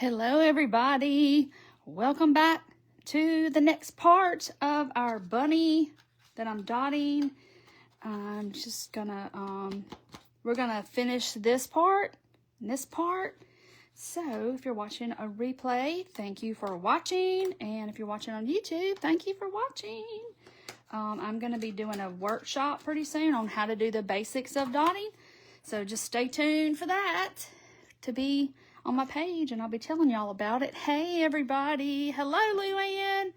Hello everybody, welcome back to the next part of our bunny that I'm dotting. I'm just gonna we're gonna finish this part and this part. So if you're watching a replay, thank you for watching, and if you're watching on YouTube, thank you for watching. I'm gonna be doing a workshop pretty soon on how to do the basics of dotting, so just stay tuned for that to be on my page, and I'll be telling y'all about it. Hey everybody, hello Luann.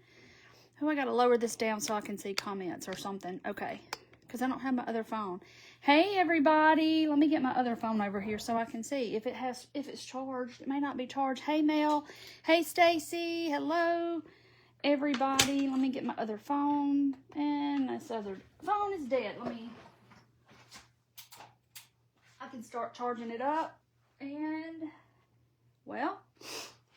Oh, I gotta lower this down so I can see comments or something. Okay, because I don't have my other phone. Hey everybody, let me get my other phone over here so I can see if it's charged. It may not be charged. Hey Mel, hey Stacy, hello everybody. Let me get my other phone, and this other phone is dead. I can start charging it up. And well,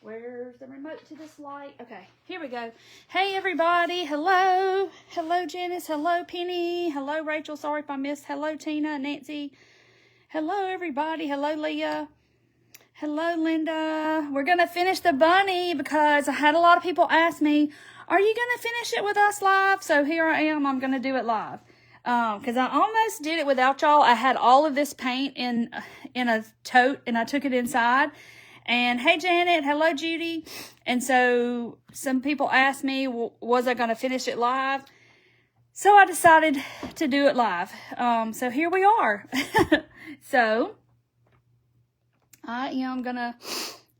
where's the remote to this light? Okay, here we go. Hey everybody, hello. Hello Janice, hello Penny, hello Rachel, sorry if I missed. Hello Tina, Nancy. Hello everybody, hello Leah. Hello Linda. We're gonna finish the bunny because I had a lot of people ask me, are you gonna finish it with us live? So here I am, I'm gonna do it live. Because I almost did it without y'all. I had all of this paint in a tote and I took it inside. And hey Janet, hello Judy. And so some people asked me, was I going to finish it live? So I decided to do it live. So here we are. So I am going to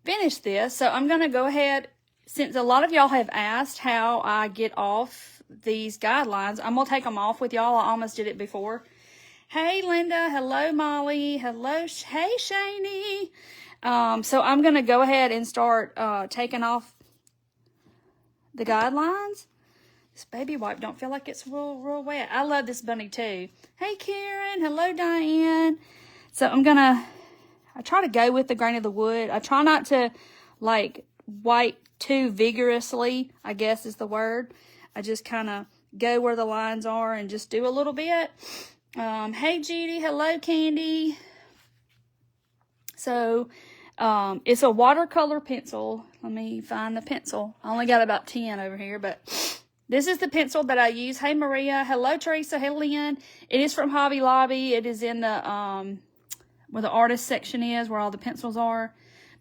finish this. So I'm going to go ahead, since a lot of y'all have asked how I get off these guidelines, I'm going to take them off with y'all. I almost did it before. Hey Linda, hello Molly, hello, hey Shani. So I'm going to go ahead and start taking off the guidelines. This baby wipe don't feel like it's real wet. I love this bunny too. Hey Karen, hello Diane. So I try to go with the grain of the wood. I try not to like wipe too vigorously, I guess is the word. I just kind of go where the lines are and just do a little bit. Hey Judy, hello Candy. So it's a watercolor pencil. Let me find the pencil. I only got about 10 over here, but this is the pencil that I use. Hey Maria, hello Teresa, hey Lynn. It is from Hobby Lobby. It is in the where the artist section is, where all the pencils are.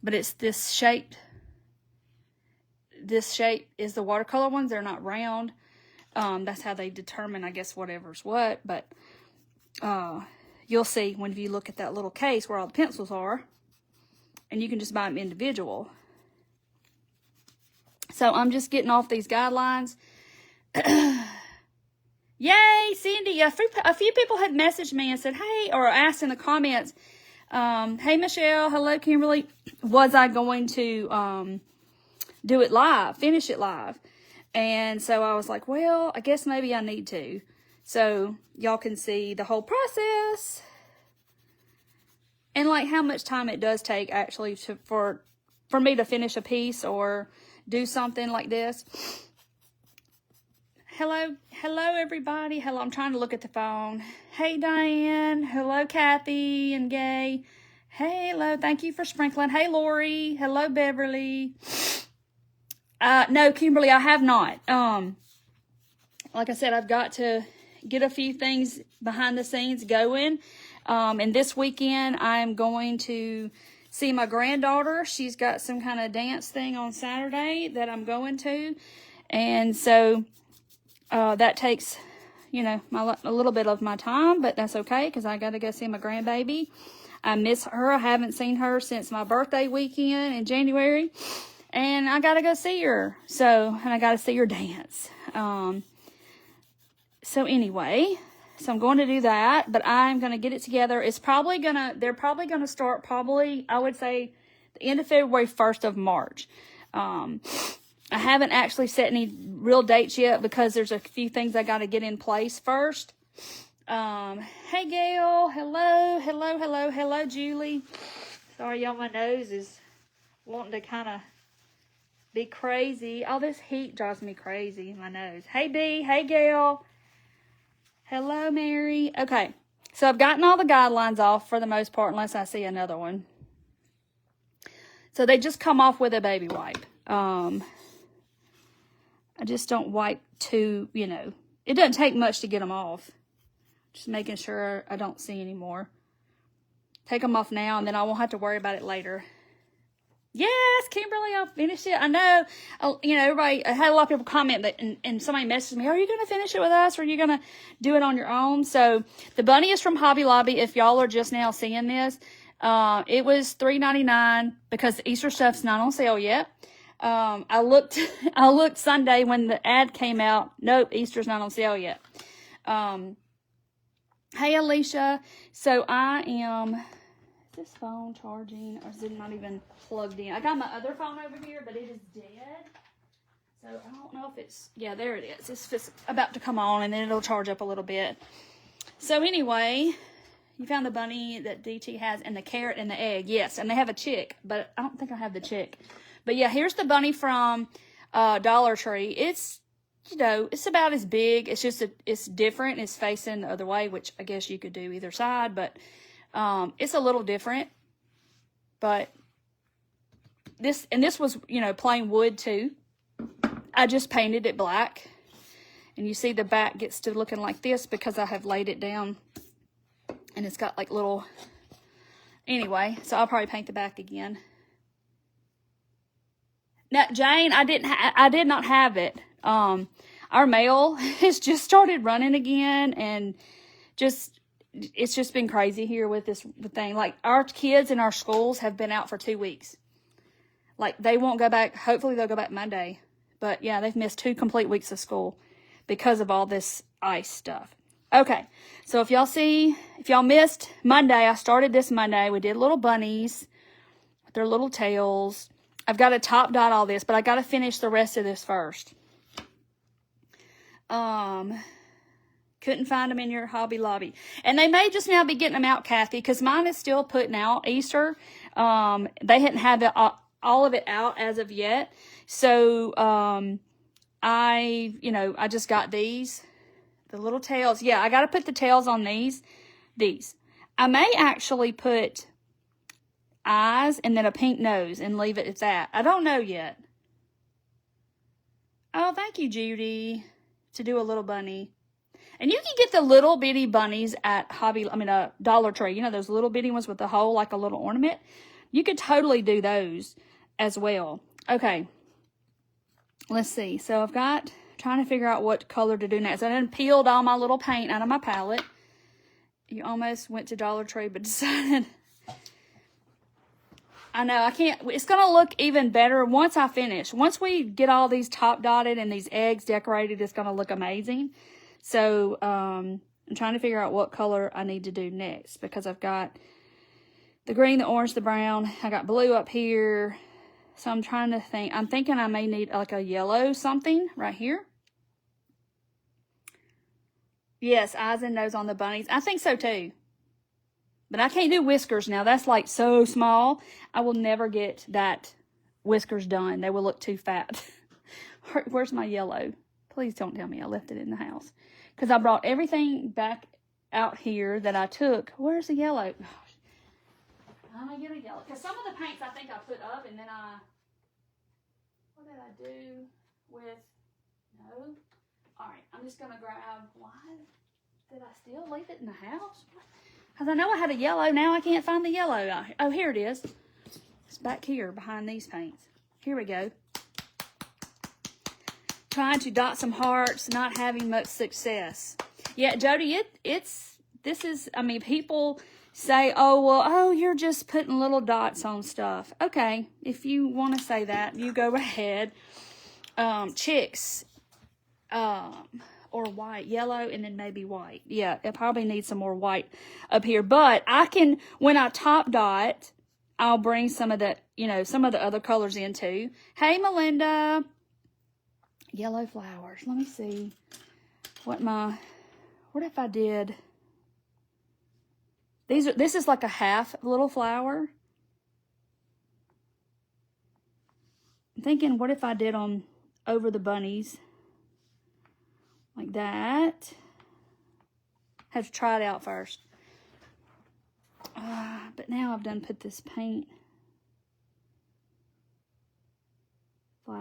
But it's this shape. This shape is the watercolor ones. They're not round. That's how they determine, I guess, whatever's what. But you'll see when you look at that little case where all the pencils are. And you can just buy them individual. So I'm just getting off these guidelines. Yay, Cindy. A few people had messaged me and said, hey, or asked in the comments, hey, Michelle, hello, Kimberly. Was I going to do it live, finish it live? And so I was like, well, I guess maybe I need to. So y'all can see the whole process. And like how much time it does take actually for me to finish a piece or do something like this. Hello everybody. Hello, I'm trying to look at the phone. Hey Diane. Hello Kathy and Gay. Hey, hello, thank you for sprinkling. Hey Lori. Hello Beverly. No, Kimberly, I have not. Like I said, I've got to get a few things behind the scenes going. And this weekend, I'm going to see my granddaughter. She's got some kind of dance thing on Saturday that I'm going to. And so that takes, a little bit of my time, but that's okay because I got to go see my grandbaby. I miss her. I haven't seen her since my birthday weekend in January. And I got to go see her. And I got to see her dance. So anyway, so I'm going to do that, but I'm going to get it together. They're probably going to start I would say, the end of February, 1st of March. I haven't actually set any real dates yet because there's a few things I got to get in place first. Hey Gail, hello, Julie. Sorry, y'all, my nose is wanting to kind of be crazy. All this heat drives me crazy, my nose. Hey B, hey Gail. Hello, Mary. Okay, so I've gotten all the guidelines off for the most part, unless I see another one. So So they just come off with a baby wipe. I just don't wipe too, you know. It doesn't take much to get them off. Just making sure I don't see any more. Take them off now, and then I won't have to worry about it later. Yes, Kimberly, I'll finish it. I know, you know, everybody, I had a lot of people comment that, and somebody messaged me, are you going to finish it with us, or are you going to do it on your own? So, the bunny is from Hobby Lobby, if y'all are just now seeing this. It was $3.99 because the Easter stuff's not on sale yet. I looked Sunday when the ad came out. Nope, Easter's not on sale yet. Hey, Alicia. So, I am... Is this phone charging, or is it not even plugged in? I got my other phone over here, but it is dead. So I don't know if it's, yeah, there it is. It's just about to come on, and then it'll charge up a little bit. So anyway, you found the bunny that DT has, and the carrot and the egg. Yes, and they have a chick, but I don't think I have the chick. But yeah, here's the bunny from Dollar Tree. It's, you know, it's about as big. It's just, it's different. It's facing the other way, which I guess you could do either side, but it's a little different. But this was, you know, plain wood too. I just painted it black. And you see the back gets to looking like this because I have laid it down. And it's got like little, anyway, so I'll probably paint the back again. Now, Jane, I did not have it. Our mail has just started running again, and it's just been crazy here with this thing. Like, our kids in our schools have been out for 2 weeks. Like, they won't go back. Hopefully they'll go back Monday. But yeah, they've missed 2 complete weeks of school because of all this ice stuff. Okay, so if y'all missed Monday, I started this Monday. We did little bunnies with their little tails. I've got to top dot all this, but I got to finish the rest of this first. Couldn't find them in your Hobby Lobby. And they may just now be getting them out, Kathy, because mine is still putting out Easter. They hadn't had all of it out as of yet. So, I just got these. The little tails. Yeah, I got to put the tails on these. I may actually put eyes and then a pink nose and leave it at that. I don't know yet. Oh, thank you, Judy, to do a little bunny. And you can get the little bitty bunnies at Dollar Tree. You know, those little bitty ones with the hole like a little ornament. You could totally do those as well. Okay. Let's see. So I've got, trying to figure out what color to do next. I done peeled all my little paint out of my palette. You almost went to Dollar Tree, but decided, I know, I can't, it's going to look even better once I finish. Once we get all these top dotted and these eggs decorated, it's going to look amazing. So, I'm trying to figure out what color I need to do next, because I've got the green, the orange, the brown. I got blue up here. So I'm trying to think. I'm thinking I may need like a yellow something right here. Yes, eyes and nose on the bunnies. I think so too. But I can't do whiskers now. That's like so small. I will never get that whiskers done. They will look too fat. Where's my yellow? Please don't tell me I left it in the house. Because I brought everything back out here that I took. Where's the yellow? I'm going to get a yellow. Because some of the paints I think I put up and then what did I do with, no. Alright, I'm just going to grab, why did I still leave it in the house? Because I know I had a yellow, now I can't find the yellow. Oh, here it is. It's back here behind these paints. Here we go. Trying to dot some hearts, not having much success. Yeah, Jody, people say, you're just putting little dots on stuff. Okay, if you want to say that, you go ahead. Chicks, or white, yellow, and then maybe white. Yeah, it probably needs some more white up here. But I can, when I top dot, I'll bring some of the, some of the other colors in too. Hey, Melinda. Yellow flowers. Let me see what if I did, this is like a half little flower. I'm thinking, what if I did them over the bunnies like that? Have to try it out first. But now I've done put this paint.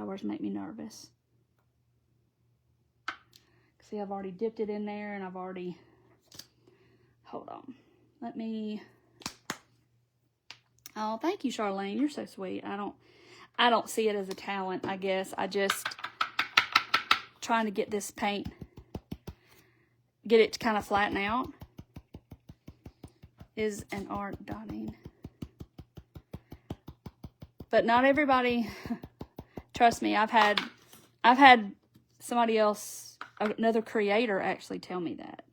flowers make me nervous. See, I've already dipped it in there, and I've already, hold on. Let me, oh, thank you, Charlene. You're so sweet. I don't see it as a talent, I guess. I just trying to get this paint, get it to kind of flatten out is an art, Dotting. But not everybody, trust me, I've had somebody else, another creator actually tell me that.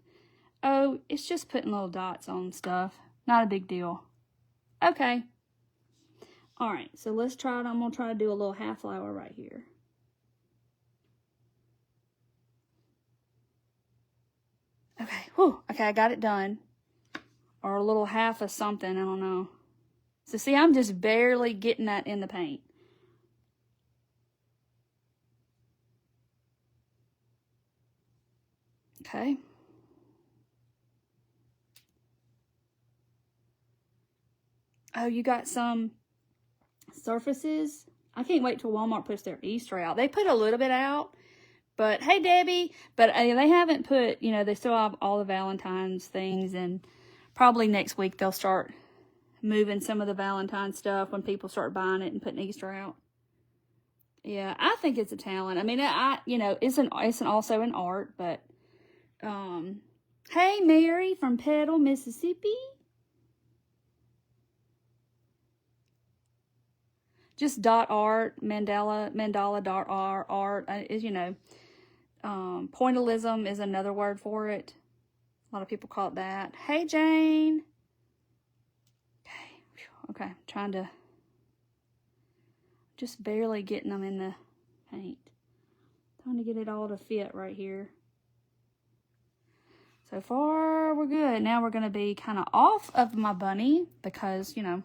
Oh, it's just putting little dots on stuff. Not a big deal. Okay. All right, so let's try it. I'm going to try to do a little half flower right here. Okay, whew. Okay, I got it done. Or a little half of something, I don't know. So see, I'm just barely getting that in the paint. Okay. Oh, you got some surfaces? I can't wait till Walmart puts their Easter out. They put a little bit out, but hey, Debbie. But they haven't put, you know, they still have all the Valentine's things, and probably next week they'll start moving some of the Valentine stuff when people start buying it and putting Easter out. Yeah, I think it's a talent. I mean, you know, it's also an art, but, hey, Mary from Petal, Mississippi. Just dot art, mandala dot art, is, you know, pointillism is another word for it. A lot of people call it that. Hey, Jane. Okay, trying to, just barely getting them in the paint. Trying to get it all to fit right here. So far, we're good. Now we're going to be kind of off of my bunny because, you know,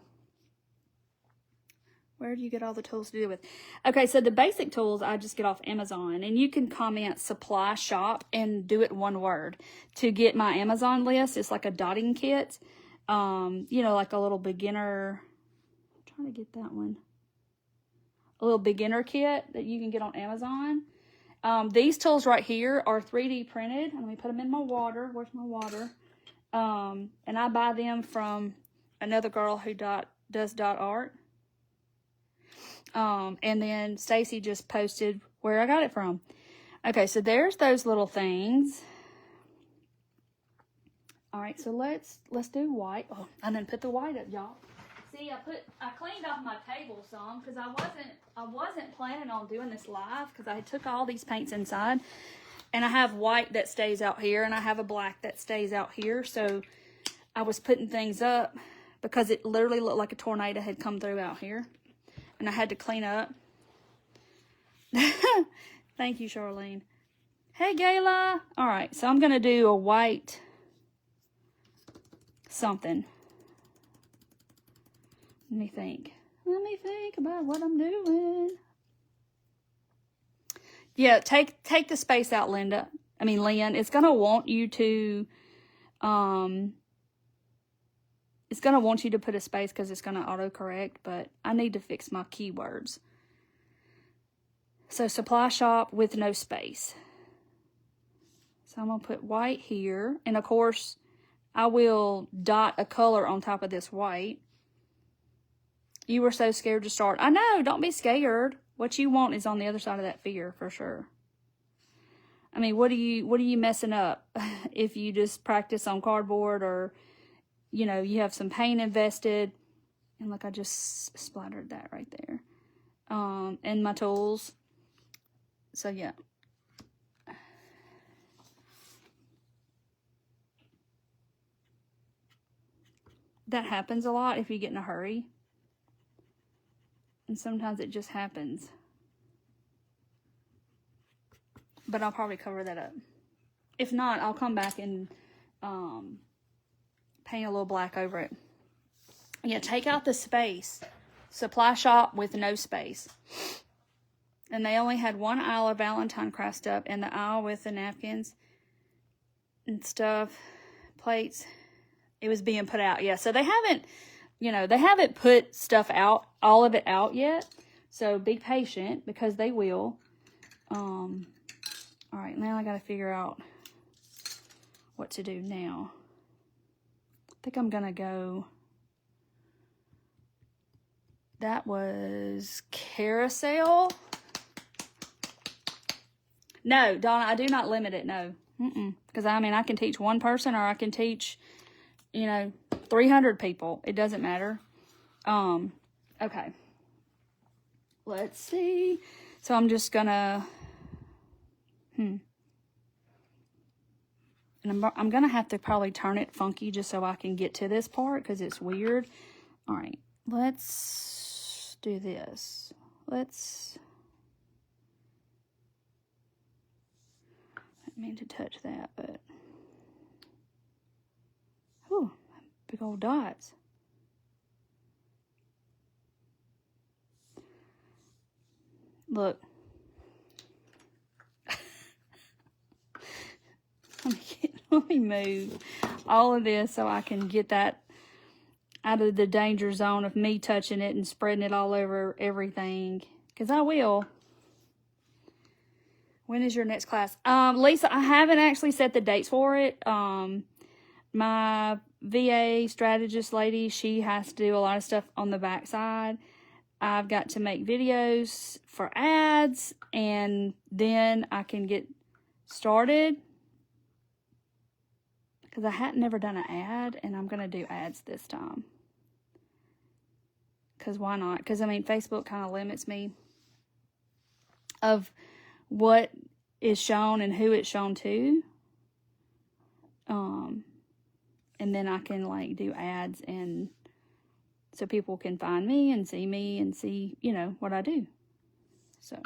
where do you get all the tools to do with? Okay, so the basic tools I just get off Amazon. And you can comment supply shop and do it one word. To get my Amazon list, it's like a dotting kit. You know, like a little beginner. I'm trying to get that one. A little beginner kit that you can get on Amazon. These tools right here are 3D printed. Let me put them in my water. Where's my water? And I buy them from another girl who does dot art. And then Stacy just posted where I got it from. Okay, so there's those little things. All right, so let's do white. Oh, I didn't put the white up, y'all. See, I cleaned off my table some because I wasn't planning on doing this live because I took all these paints inside, and I have white that stays out here and I have a black that stays out here. So I was putting things up because it literally looked like a tornado had come through out here. And I had to clean up. Thank you, Charlene. Hey, Gayla. All right, so I'm going to do a white something. Let me think. Let me think about what I'm doing. Yeah, take the space out, Lynn. It's going to want you to... It's going to want you to put a space because it's going to autocorrect, but I need to fix my keywords. So supply shop with no space. So I'm going to put white here. And of course, I will dot a color on top of this white. You were so scared to start. I know, don't be scared. What you want is on the other side of that fear for sure. I mean, what are you messing up if you just practice on cardboard or... You know, you have some paint invested. And look, I just splattered that right there. And my tools. So, yeah. That happens a lot if you get in a hurry. And sometimes it just happens. But I'll probably cover that up. If not, I'll come back and... paint a little black over it. Yeah, take out the space. Supply shop with no space. And they only had one aisle of Valentine craft stuff, and the aisle with the napkins and stuff, plates, it was being put out. Yeah, so they haven't, you know, they haven't put stuff out, all of it out yet. So be patient because they will. All right, now I got to figure out what to do now. I think I'm going to go... That was carousel. No, Donna, I do not limit it, no. Because, I mean, I can teach one person or I can teach, 300 people. It doesn't matter. Okay. Let's see. So I'm just going to... And I'm going to have to probably turn it funky just so I can get to this part because it's weird. All right. Let's do this. I didn't mean to touch that, but... Ooh, big old dots. Look. Let me move all of this so I can get that out of the danger zone of me touching it and spreading it all over everything. Because I will. When is your next class? Lisa, I haven't actually set the dates for it. My VA strategist lady, she has to do a lot of stuff on the backside. I've got to make videos for ads, and then I can get started. Because I had never done an ad, and I'm going to do ads this time. Because why not? Because, I mean, Facebook kind of limits me of what is shown and who it's shown to. And then I can, like, do ads and so people can find me and see, what I do. So.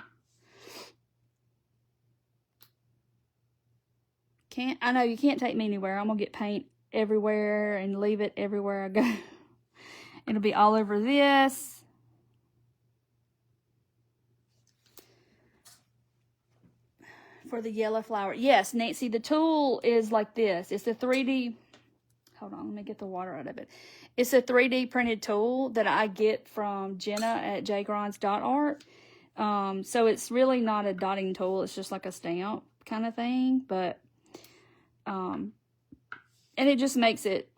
I know you can't take me anywhere. I'm going to get paint everywhere and leave it everywhere I go. It'll be all over this. For the yellow flower. Yes, Nancy, the tool is like this. It's a 3D... Hold on, let me get the water out of it. It's a 3D printed tool that I get from Jenna at jgrons.art. So it's really not a dotting tool. It's just like a stamp kind of thing. But... and it just makes it,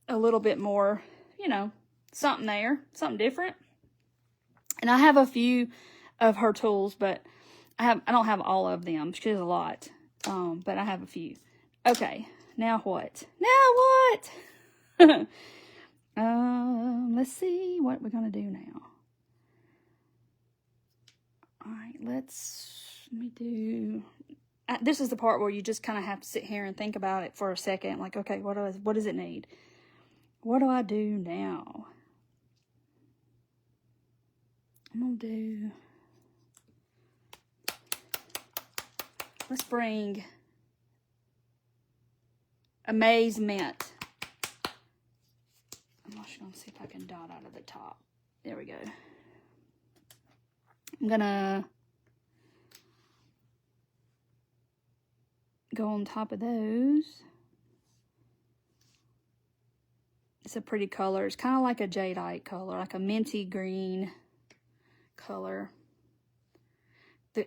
a little bit more, something there, something different. And I have a few of her tools, but I don't have all of them. She has a lot. But I have a few. Okay, now what? Let's see what we're going to do now. All right, let me do... this is the part where you just kind of have to sit here and think about it for a second. Like, okay, what does it need? What do I do now? I'm going to do... Let's bring amazement. I'm just going to see if I can dot out of the top. There we go. I'm going to go on top of those. It's a pretty color. It's kind of like a jadeite color, like a minty green color.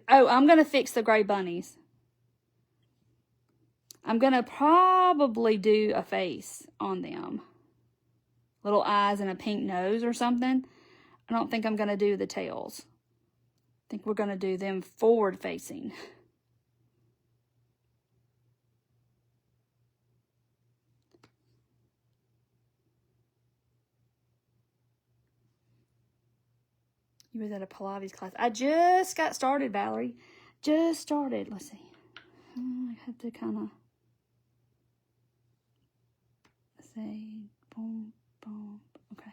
I'm going to fix the gray bunnies. I'm going to probably do a face on them. Little eyes and a pink nose or something. I don't think I'm going to do the tails. I think we're going to do them forward facing. You was at a Pilates class. I just got started, Valerie. Just started. Let's see. I have to kind of say boom, boom. Okay.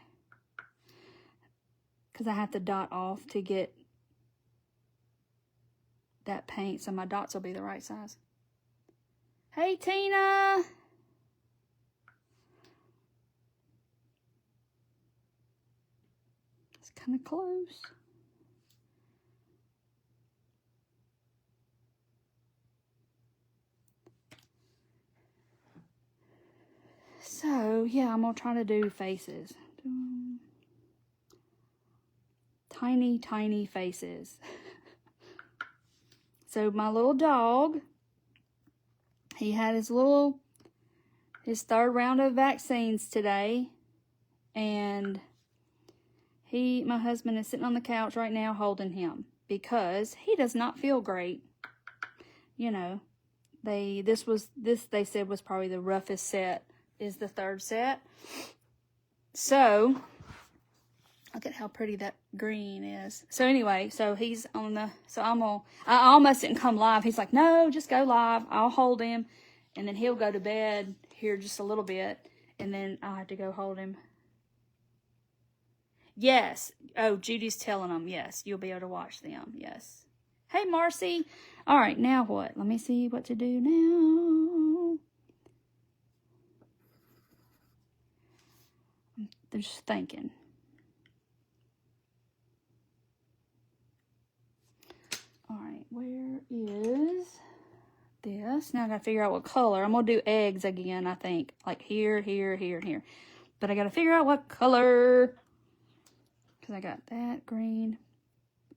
Because I have to dot off to get that paint, so my dots will be the right size. Hey, Tina. It's kind of close. So, yeah, I'm going to try to do faces. tiny, tiny faces. So my little dog, he had his third round of vaccines today. And my husband is sitting on the couch right now holding him because he does not feel great. You know, they said was probably the roughest set, is the third set. So, look at how pretty that green is. So anyway, so he's on I almost didn't come live. He's like, no, just go live. I'll hold him. And then he'll go to bed here just a little bit. And then I'll have to go hold him. Yes. Oh, Judy's telling them, yes, you'll be able to watch them. Yes. Hey, Marcy. All right, now what? Let me see what to do now. I'm just thinking. All right, where is this? Now I gotta figure out what color. I'm gonna do eggs again, I think. Like here, here, here, and here. But I gotta figure out what color. Because I got that green,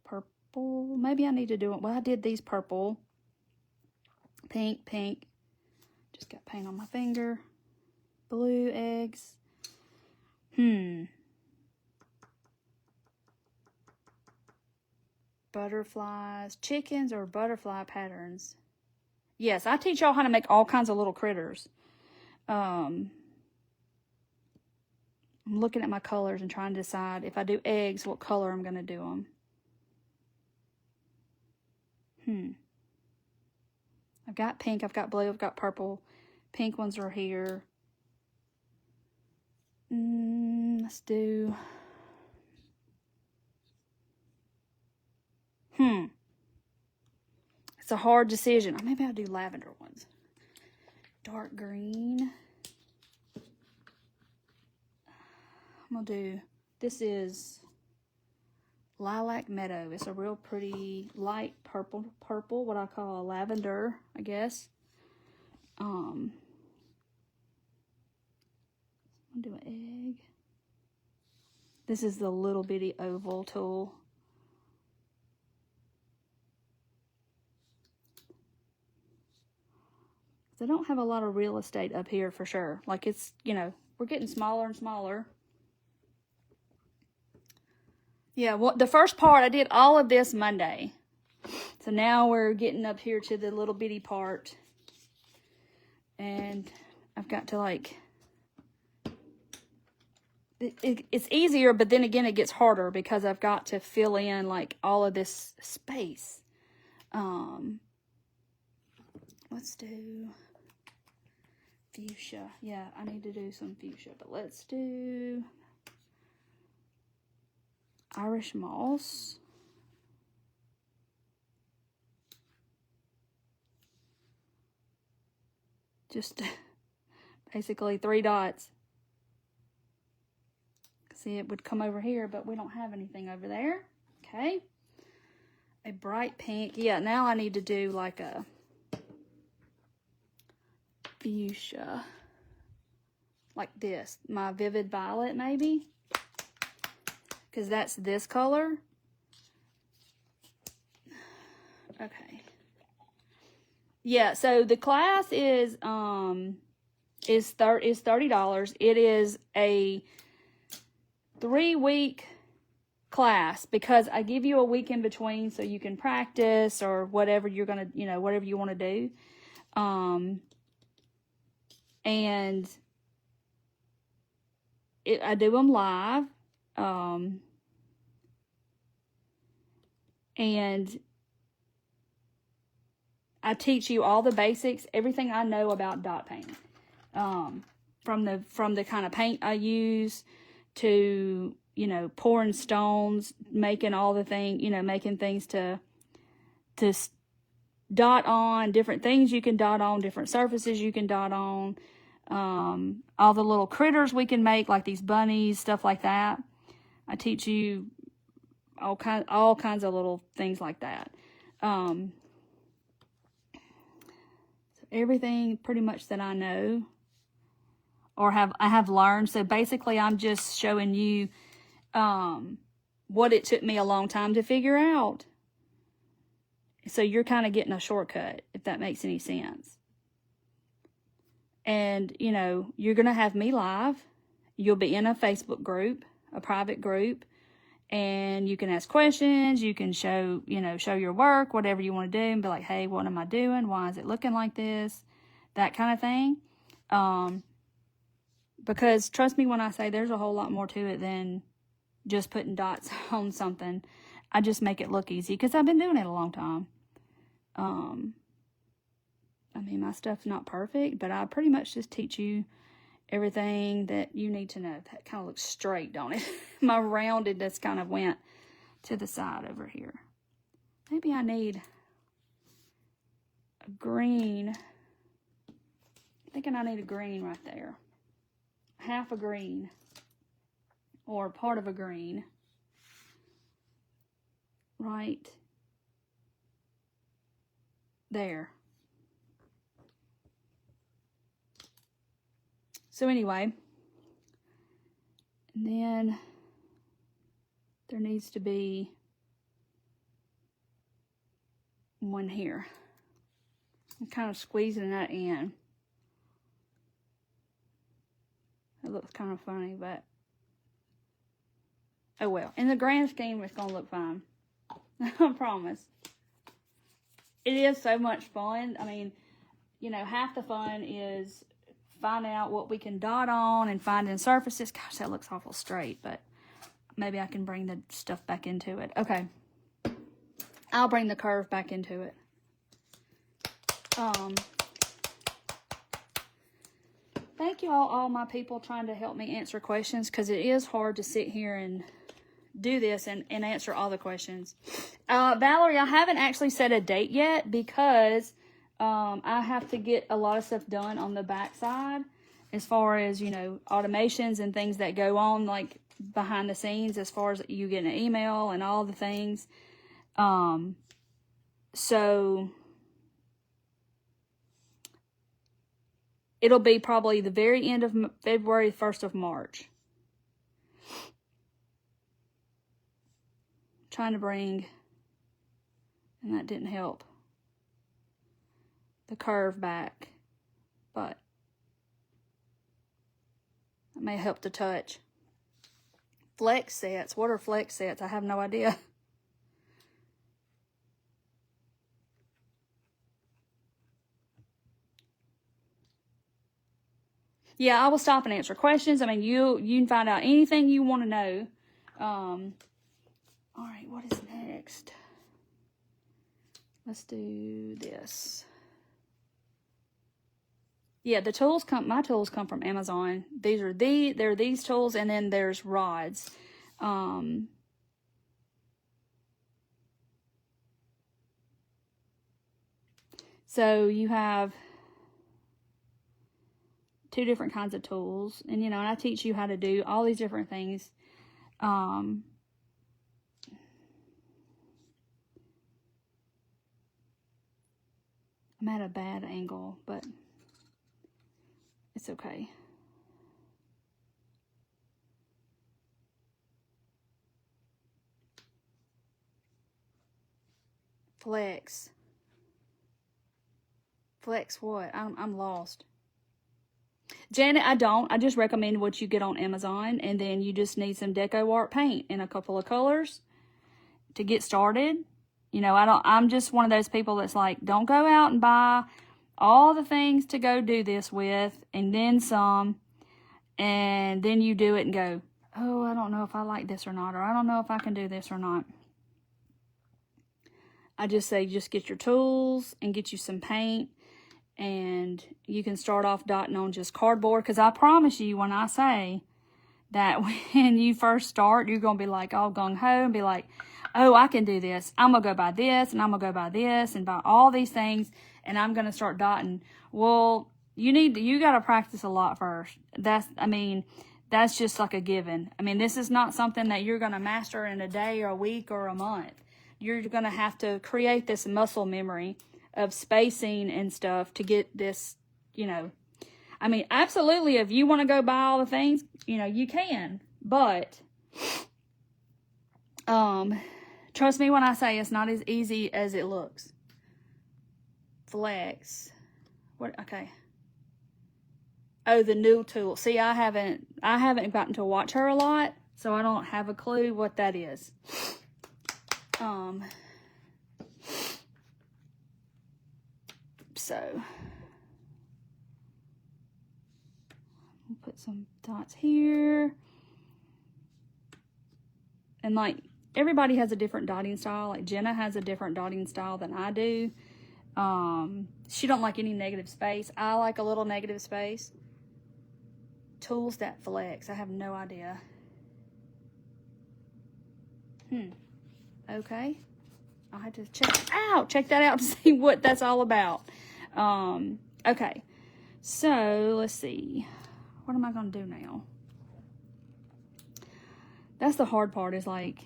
purple. Maybe I need to do it. Well, I did these purple. Pink, pink. Just got paint on my finger. Blue eggs. Butterflies. Chickens or butterfly patterns. Yes, I teach y'all how to make all kinds of little critters. I'm looking at my colors and trying to decide if I do eggs, what color I'm going to do them. I've got pink, I've got blue, I've got purple. Pink ones are here. Let's do... It's a hard decision. Or maybe I'll do lavender ones. Dark green. I'm going to do... This is Lilac Meadow. It's a real pretty light purple, what I call a lavender, I guess. I'm going to do an egg. This is the little bitty oval tool. I don't have a lot of real estate up here for sure. Like it's, you know, we're getting smaller and smaller. Yeah, well, the first part, I did all of this Monday. So now we're getting up here to the little bitty part. And I've got to like... It's easier, but then again, it gets harder because I've got to fill in like all of this space. Let's do fuchsia. Yeah, I need to do some fuchsia, but let's do Irish moss. Just basically 3 dots. See, it would come over here, but we don't have anything over there. Okay. A bright pink. Yeah, now I need to do like a fuchsia. Like this. My vivid violet, maybe. Because that's this color. Okay. Yeah, so the class is $30. It is a 3-week class because I give you a week in between so you can practice or whatever you're gonna, you know, whatever you want to do. And I do them live. And I teach you all the basics, everything I know about dot painting. From the kind of paint I use to, you know, pouring stones, making all the thing, you know, making things to dot on, different things you can dot on, different surfaces you can dot on, all the little critters we can make, like these bunnies, stuff like that. I teach you all kinds of little things like that. So everything pretty much that I know or I have learned. So basically I'm just showing you what it took me a long time to figure out. So you're kind of getting a shortcut, if that makes any sense. And, you know, you're going to have me live. You'll be in a Facebook group, a private group, and you can ask questions. You can show your work, whatever you want to do, and be like, hey, what am I doing? Why is it looking like this? That kind of thing. Because trust me when I say there's a whole lot more to it than just putting dots on something. I just make it look easy because I've been doing it a long time. I mean, my stuff's not perfect, but I pretty much just teach you everything that you need to know. That kind of looks straight, don't it? My roundedness kind of went to the side over here. Maybe I need a green. I'm thinking I need a green right there. Half a green or part of a green right there. So anyway, and then there needs to be one here. I'm kind of squeezing that in. It looks kind of funny, but oh well. In the grand scheme, it's going to look fine. I promise. It is so much fun. I mean, you know, half the fun is finding out what we can dot on and finding surfaces. Gosh, that looks awful straight, but maybe I can bring the stuff back into it. Okay. I'll bring the curve back into it. Thank you all my people trying to help me answer questions, because it is hard to sit here and do this and answer all the questions. Valerie, I haven't actually set a date yet because I have to get a lot of stuff done on the back side as far as, you know, automations and things that go on like behind the scenes, as far as you get an email and all the things. So it'll be probably the very end of February, 1st of March. Trying to bring, and that didn't help, the curve back, but it may help to touch. Flex sets. What are flex sets? I have no idea. Yeah, I will stop and answer questions. I mean, you can find out anything you want to know. All right, what is next? Let's do this. Yeah, the tools my tools come from Amazon. There are these tools, and then there's rods. So you have 2 different kinds of tools, and you know, and I teach you how to do all these different things. I'm at a bad angle, but it's okay. Flex. Flex what? I'm lost. Janet, I don't. I just recommend what you get on Amazon, and then you just need some DecoArt paint in a couple of colors to get started. You know, I'm just one of those people that's like, don't go out and buy all the things to go do this with, and then some, and then you do it and go, oh, I don't know if I like this or not, or I don't know if I can do this or not. I just say, just get your tools and get you some paint, and you can start off dotting on just cardboard, because I promise you, when I say that when you first start, you're going to be like all gung-ho and be like, oh, I can do this. I'm going to go buy this, and I'm going to go buy this, and buy all these things, and I'm going to start dotting. Well, you got to practice a lot first. That's just like a given. I mean, this is not something that you're going to master in a day or a week or a month. You're going to have to create this muscle memory of spacing and stuff to get this, you know. I mean, absolutely, if you want to go buy all the things, you know, you can. But Trust me when I say it's not as easy as it looks. Flex. What? Okay. Oh, the new tool. See, I haven't gotten to watch her a lot, so I don't have a clue what that is. So I'll put some dots here. And like everybody has a different dotting style. Like Jenna has a different dotting style than I do. She don't like any negative space. I like a little negative space. Tools that flex. I have no idea. Okay. I'll have to check that out to see what that's all about. Okay. So let's see. What am I gonna do now? That's the hard part, is like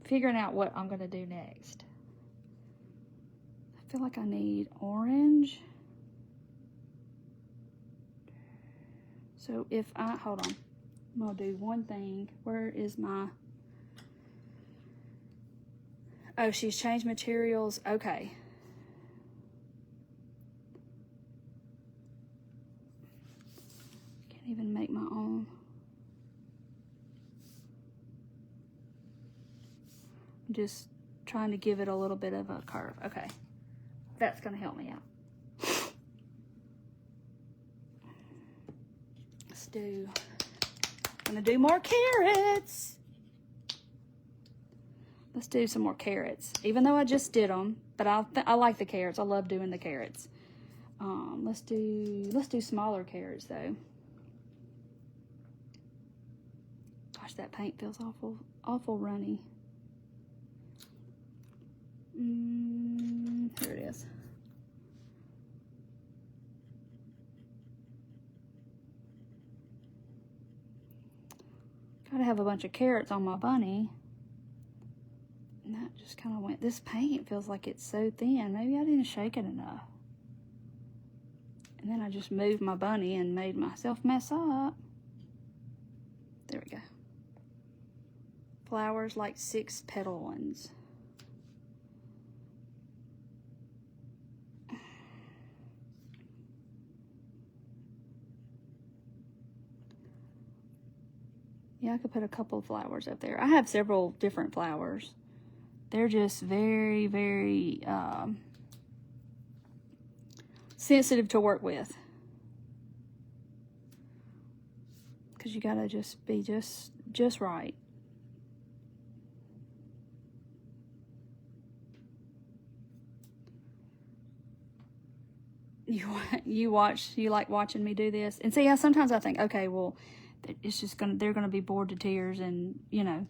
figuring out what I'm gonna do next. I feel like I need orange. So if hold on, I'm gonna do one thing. Where is my, oh, she's changed materials. Okay. Can't even make my own. I'm just trying to give it a little bit of a curve. Okay. That's gonna help me out. I'm gonna do more carrots. Let's do some more carrots, even though I just did them, but I like the carrots. I love doing the carrots. Let's do smaller carrots though. Gosh, that paint feels awful runny. Here it is. Gotta have a bunch of carrots on my bunny. And that just kind of went, this paint feels like it's so thin. Maybe I didn't shake it enough. And then I just moved my bunny and made myself mess up. There we go. Flowers like 6-petal ones. Yeah, I could put a couple of flowers up there. I have several different flowers. They're just very, very sensitive to work with. Because you gotta just be just right. You like watching me do this. And see, yeah, sometimes I think, okay, well, it's just they're gonna be bored to tears, and you know.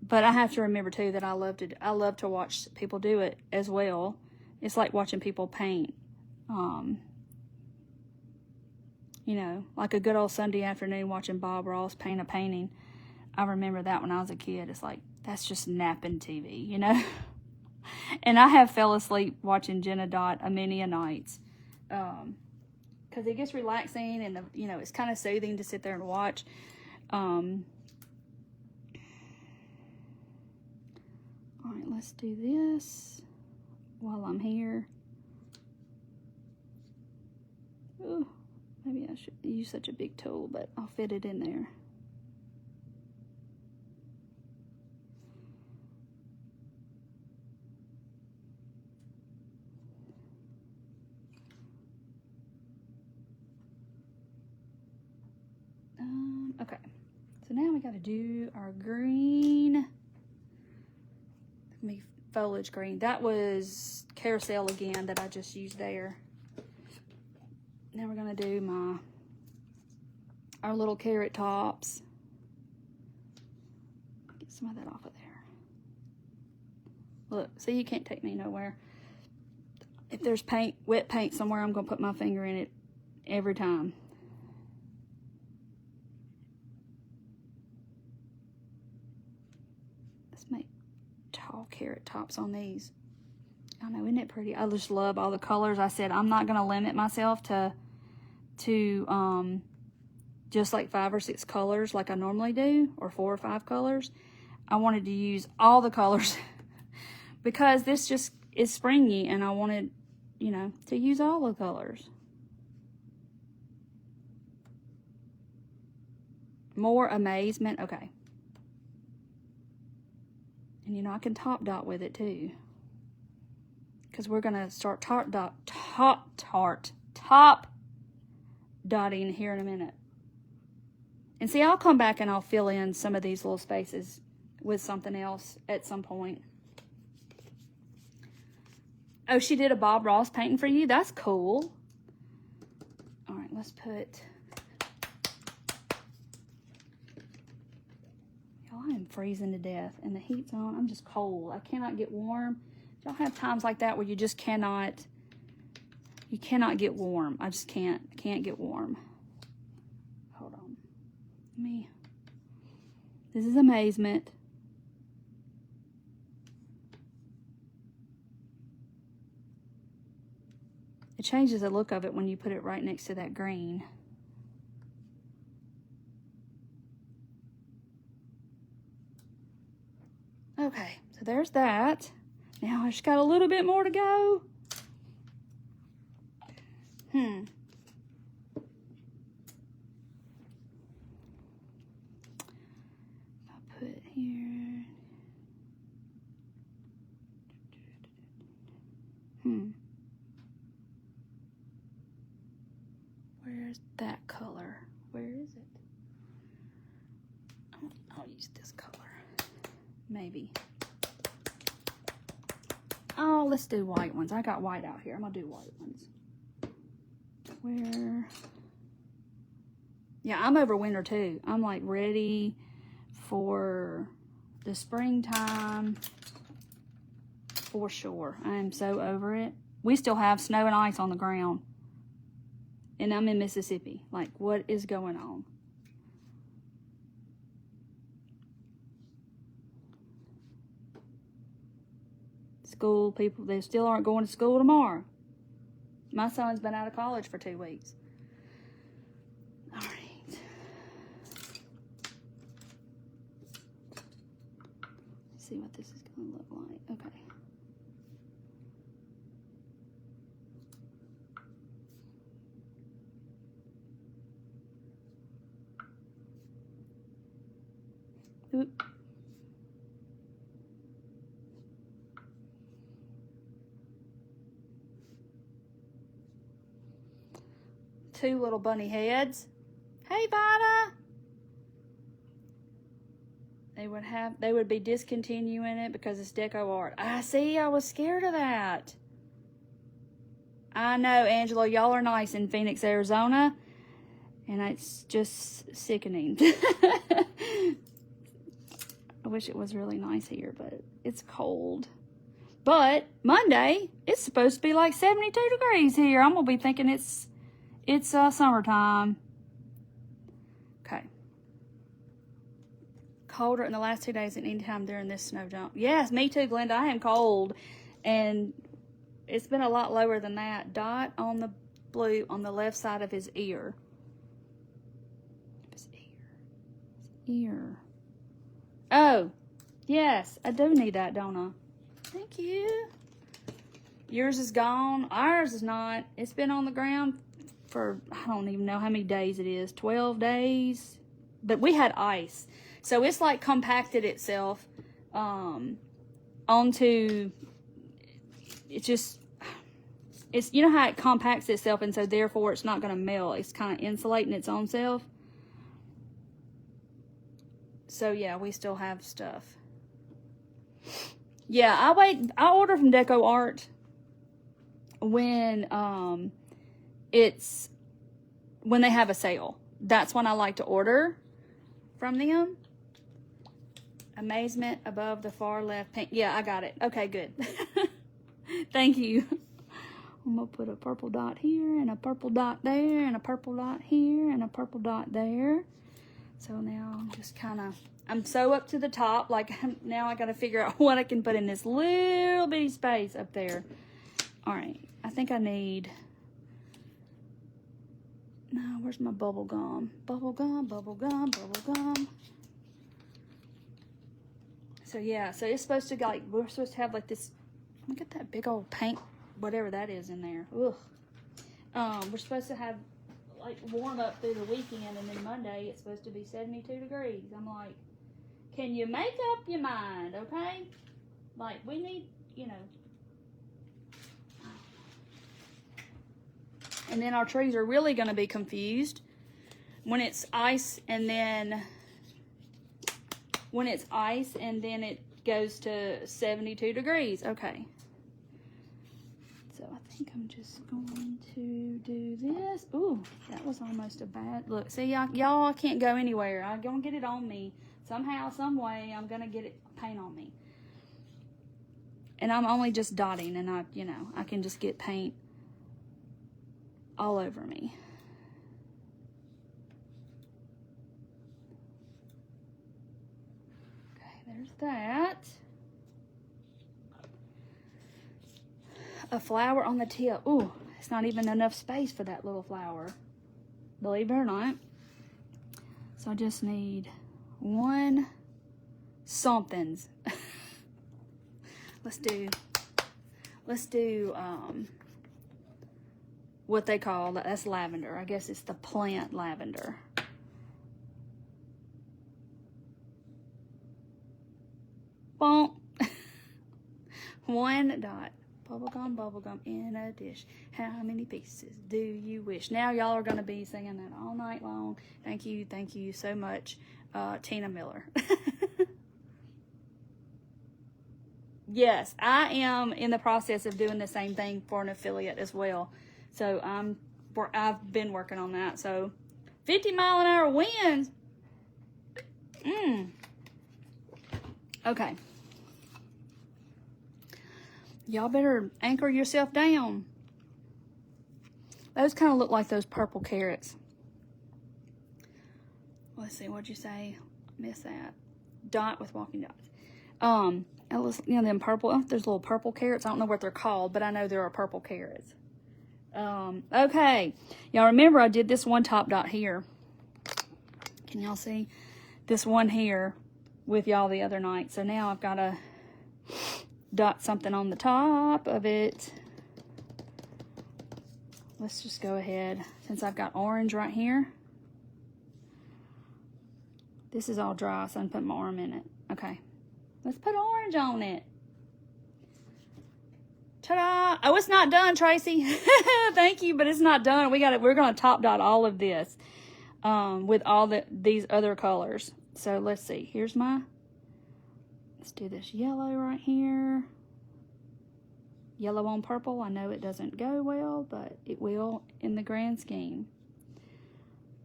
But I have to remember too that I love to watch people do it as well. It's like watching people paint. You know, like a good old Sunday afternoon watching Bob Ross paint a painting. I remember that when I was a kid. It's like, that's just napping TV, you know. And I have fell asleep watching Jenna Dot a many a nights. Because it gets relaxing, and you know, it's kind of soothing to sit there and watch. All right, let's do this while I'm here. Ooh, maybe I should use such a big tool, but I'll fit it in there. Okay, so now we got to do our green. Foliage green. That was Carousel again that I just used there. Now we're gonna do our little carrot tops. Get some of that off of there. Look, see, you can't take me nowhere. If there's wet paint somewhere, I'm gonna put my finger in it every time. Let's make tall carrot tops on these. I know, isn't it pretty? I just love all the colors. I said I'm not gonna limit myself to just like 5 or 6 colors like I normally do, or 4 or 5 colors. I wanted to use all the colors because this just is springy and I wanted, you know, to use all the colors. More amazement. Okay. And you know, I can top dot with it too. Because we're going to start top dotting here in a minute. And see, I'll come back and I'll fill in some of these little spaces with something else at some point. Oh, she did a Bob Ross painting for you? That's cool. All right, let's put... Y'all, I am freezing to death and the heat's on. I'm just cold. I cannot get warm. Y'all have times like that where you just cannot... You cannot get warm. I just can't. I can't get warm. Hold on. This is amazement. It changes the look of it when you put it right next to that green. Okay, so there's that. Now I just got a little bit more to go. I'll put here. Where's that color? Where is it? I'll use this color. Maybe. Oh, let's do white ones. I got white out here. I'm gonna do white ones. Where? Yeah, I'm over winter too. I'm like ready for the springtime for sure. I am so over it. We still have snow and ice on the ground. And I'm in Mississippi. Like, what is going on? School people, they still aren't going to school tomorrow. My son's been out of college for 2 weeks. All right. Let's see what this is going to look like. Okay. Oop. Two little bunny heads. Hey, Vita. They would be discontinuing it because it's deco art. I see. I was scared of that. I know, Angela. Y'all are nice in Phoenix, Arizona, and it's just sickening. I wish it was really nice here, but it's cold. But Monday, it's supposed to be like 72 degrees here. I'm gonna be thinking it's summertime. Okay. Colder in the last 2 days than any time during this snow jump. Yes, me too, Glenda. I am cold. And it's been a lot lower than that. Dot on the blue on the left side of his ear. His ear. Oh, yes. I do need that, don't I? Thank you. Yours is gone. Ours is not. It's been on the ground for, I don't even know how many days it is. 12 days. But we had ice. So it's like compacted itself onto, it's, you know how it compacts itself and so therefore it's not going to melt. It's kind of insulating its own self. So yeah, we still have stuff. Yeah, I order from Deco Art when when they have a sale. That's when I like to order from them. Amazement above the far left pink. Yeah, I got it. Okay, good. Thank you. I'm gonna put a purple dot here and a purple dot there and a purple dot here and a purple dot there. So now I'm just I'm so up to the top, like now I gotta figure out what I can put in this little bitty space up there. All right, I think I need, no, where's my bubble gum? Bubble gum, bubble gum, bubble gum. So yeah, so it's supposed to like, we're supposed to have like this, look at that big old paint, whatever that is in there. Ugh. We're supposed to have like warm up through the weekend, and then Monday it's supposed to be 72 degrees. I'm like, can you make up your mind, okay? Like, we need, you know. And then our trees are really going to be confused when it's ice, and then it goes to 72 degrees. Okay. So I think I'm just going to do this. Ooh, that was almost a bad look. See, y'all, I can't go anywhere. I'm going to get it on me. Somehow, some way, I'm going to get it paint on me. And I'm only just dotting, and I can just get paint all over me. Okay, there's that. A flower on the tip. Ooh, it's not even enough space for that little flower, believe it or not. So I just need one somethings. Let's do what they call, that's lavender. I guess it's the plant lavender. Bonk. One dot. Bubblegum in a dish. How many pieces do you wish? Now y'all are going to be singing that all night long. Thank you so much, Tina Miller. Yes, I am in the process of doing the same thing for an affiliate as well. So I've been working on that. So 50-mile-an-hour winds. Okay. Y'all better anchor yourself down. Those kind of look like those purple carrots. Let's see, what'd you say? Miss that. Dot with walking dots. Them purple, there's little purple carrots. I don't know what they're called, but I know there are purple carrots. Okay. Y'all remember I did this one top dot here. Can y'all see? This one here with y'all the other night. So now I've got to dot something on the top of it. Let's just go ahead, since I've got orange right here. This is all dry, so I'm putting my arm in it. Okay, let's put orange on it. Ta-da! Oh, it's not done, Tracy. Thank you, but it's not done. We're gonna top dot all of this with all these other colors. So let's see. Let's do this yellow right here. Yellow on purple. I know it doesn't go well, but it will in the grand scheme.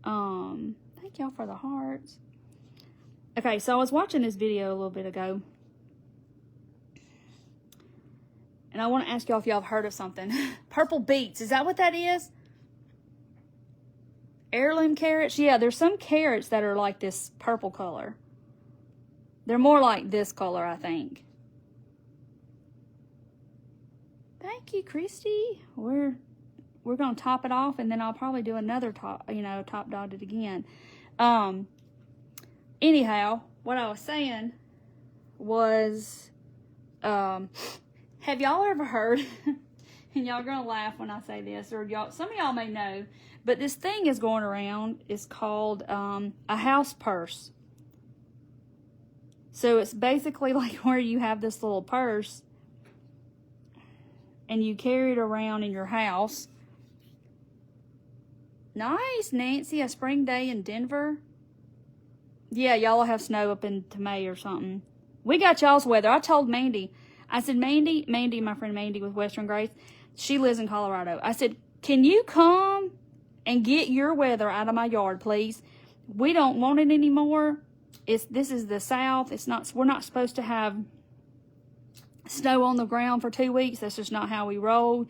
Thank y'all for the hearts. Okay, so I was watching this video a little bit ago, and I want to ask y'all if y'all have heard of something. Purple beets. Is that what that is? Heirloom carrots? Yeah, there's some carrots that are like this purple color. They're more like this color, I think. Thank you, Christy. We're going to top it off, and then I'll probably do another top dot it again. Anyhow, what I was saying was, have y'all ever heard, and y'all are going to laugh when I say this, or some of y'all may know, but this thing is going around. It's called a house purse. So it's basically like where you have this little purse and you carry it around in your house. Nice, Nancy. A spring day in Denver. Yeah, y'all will have snow up into May or something. We got y'all's weather. I told Mandy. I said, Mandy, my friend Mandy with Western Grace, she lives in Colorado. I said, can you come and get your weather out of my yard, please? We don't want it anymore. This is the South. We're not supposed to have snow on the ground for 2 weeks. That's just not how we roll.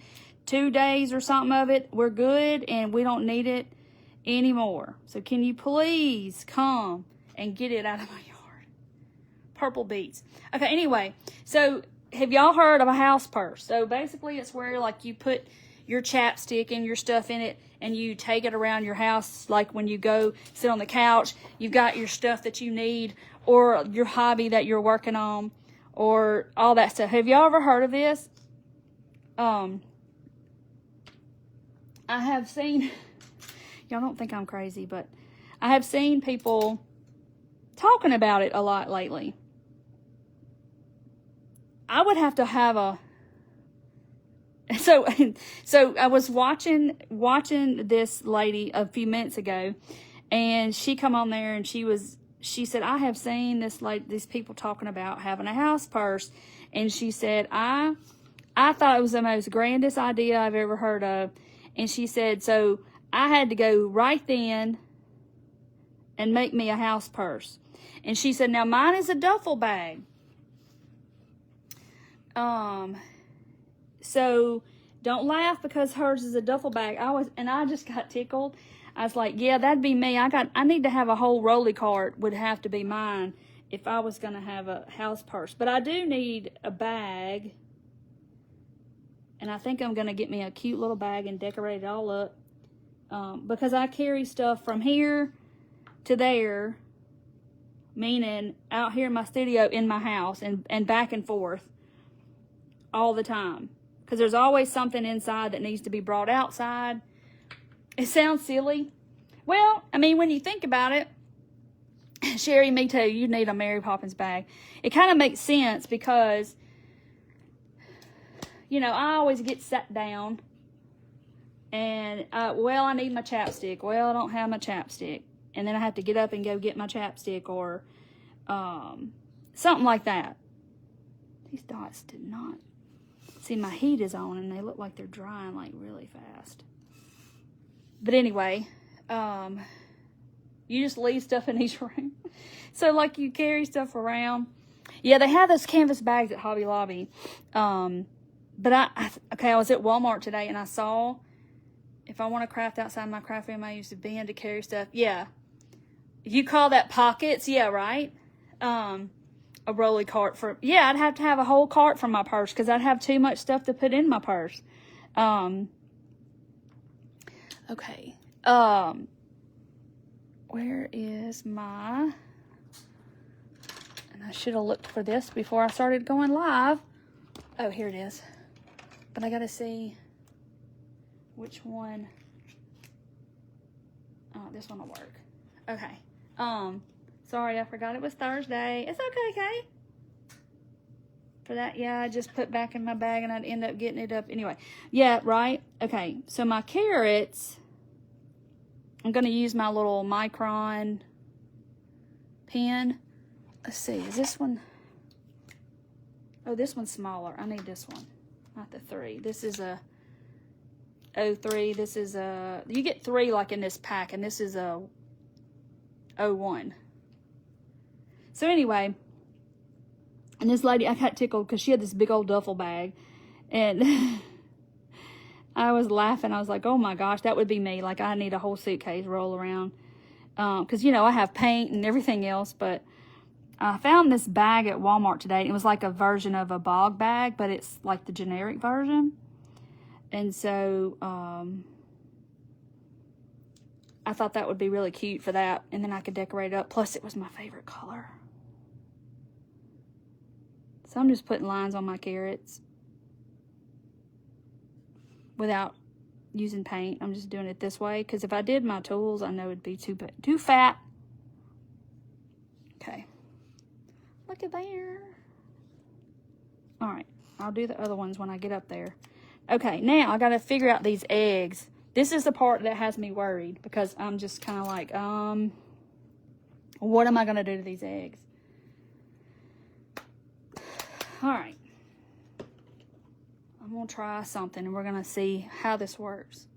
2 days or something of it, we're good, and we don't need it anymore. So can you please come and get it out of my yard? Purple beets. Okay, anyway, so have y'all heard of a house purse? So basically it's where like you put your chapstick and your stuff in it, and you take it around your house, like when you go sit on the couch, you've got your stuff that you need, or your hobby that you're working on, or all that stuff. Have y'all ever heard of this? I have seen, y'all don't think I'm crazy, but I have seen people talking about it a lot lately. I would have to have a, so I was watching this lady a few minutes ago, and she come on there and she said, I have seen these people talking about having a house purse, and she said, I thought it was the most grandest idea I've ever heard of. And she said, so I had to go right then and make me a house purse. And she said, now mine is a duffel bag. So don't laugh because hers is a duffel bag. I just got tickled. I was like, yeah, that'd be me. I need to have a whole rolly cart, would have to be mine if I was going to have a house purse. But I do need a bag. And I think I'm going to get me a cute little bag and decorate it all up. Because I carry stuff from here to there, meaning out here in my studio, in my house, and back and forth all the time. Because there's always something inside that needs to be brought outside. It sounds silly. Well, I mean, when you think about it, Sherry, me too, you need a Mary Poppins bag. It kind of makes sense because, you know, I always get sat down and, well, I need my chapstick. Well, I don't have my chapstick. And then I have to get up and go get my chapstick or something like that. These dots did not. See, my heat is on and they look like they're drying like really fast. But anyway, you just leave stuff in each room. So like you carry stuff around. Yeah, they have those canvas bags at Hobby Lobby. But I was at Walmart today and I saw, if I want to craft outside my craft room, I use a bin to carry stuff. Yeah. You call that pockets? Yeah, right? A rolly cart for, yeah, I'd have to have a whole cart for my purse because I'd have too much stuff to put in my purse. Okay. Where is my, and I should have looked for this before I started going live. Oh, here it is. But I got to see which one. Oh, this one will work. Okay. Sorry, I forgot it was Thursday. It's okay, Kay. For that, yeah, I just put back in my bag and I'd end up getting it up. Anyway, yeah, right? Okay, so my carrots, I'm going to use my little Micron pen. Let's see, is this one? Oh, this one's smaller. I need this one, not the 3. This is a 03. This is a, you get 3 like in this pack, and this is a 01. So anyway, and this lady, I got tickled because she had this big old duffel bag, and I was laughing. I was like, oh my gosh, that would be me. Like, I need a whole suitcase roll around. Because, you know, I have paint and everything else, but I found this bag at Walmart today. It was like a version of a bog bag, but it's like the generic version. And so, I thought that would be really cute for that. And then I could decorate it up. Plus, it was my favorite color. So I'm just putting lines on my carrots without using paint. I'm just doing it this way because if I did my tools, I know it'd be too fat. Okay. Look at there. All right. I'll do the other ones when I get up there. Okay. Now I got to figure out these eggs. This is the part that has me worried because I'm just kind of like, what am I going to do to these eggs? All right. I'm going to try something and we're going to see how this works.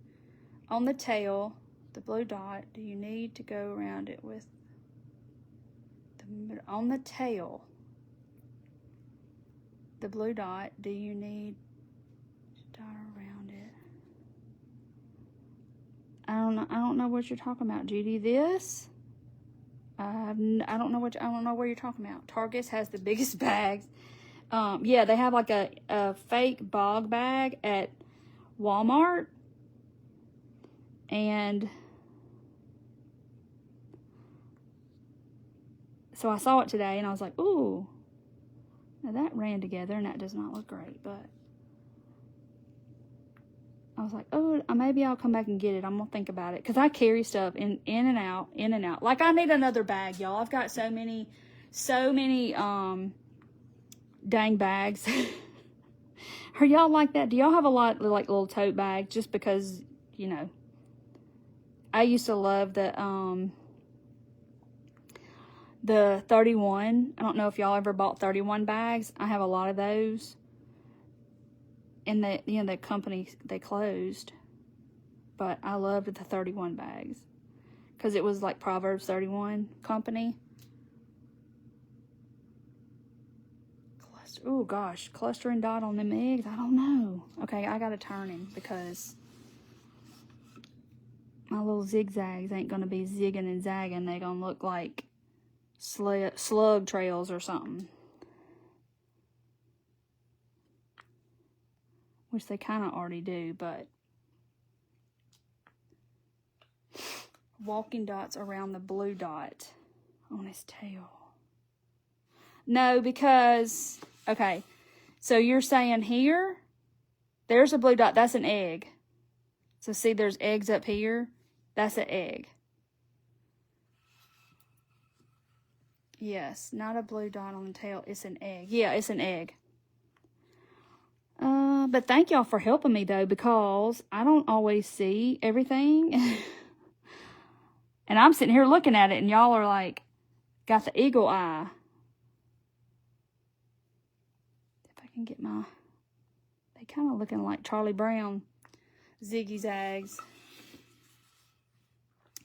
On the tail, the blue dot, do you need to go around it with on the tail, the blue dot, do you need to dot around it? I don't know what you're talking about, Judy. This, I don't know where you're talking about. Target has the biggest bags. Yeah, they have like a fake bog bag at Walmart. And so I saw it today and I was like, ooh, now that ran together and that does not look great, but I was like, oh, maybe I'll come back and get it. I'm gonna think about it, because I carry stuff in and out. Like, I need another bag, y'all. I've got so many dang bags. Are y'all like that? Do y'all have a lot of, like, little tote bags? Just because, you know, I used to love the 31. I don't know if y'all ever bought 31 bags. I have a lot of those. And the company, they closed. But I loved the 31 bags, because it was like Proverbs 31 company. Oh gosh, cluster and dot on them eggs. I don't know. Okay, I gotta turn him, because my little zigzags ain't gonna be zigging and zagging. They gonna look like slug trails or something. Which they kind of already do, but walking dots around the blue dot on his tail. No, because, okay, so you're saying here, there's a blue dot, that's an egg. So see, there's eggs up here. That's an egg. Yes, not a blue dot on the tail, it's an egg. Yeah, it's an egg. But thank y'all for helping me, though, because I don't always see everything. And I'm sitting here looking at it, and y'all are like, got the eagle eye. If I can get my, they kind of looking like Charlie Brown ziggy zags.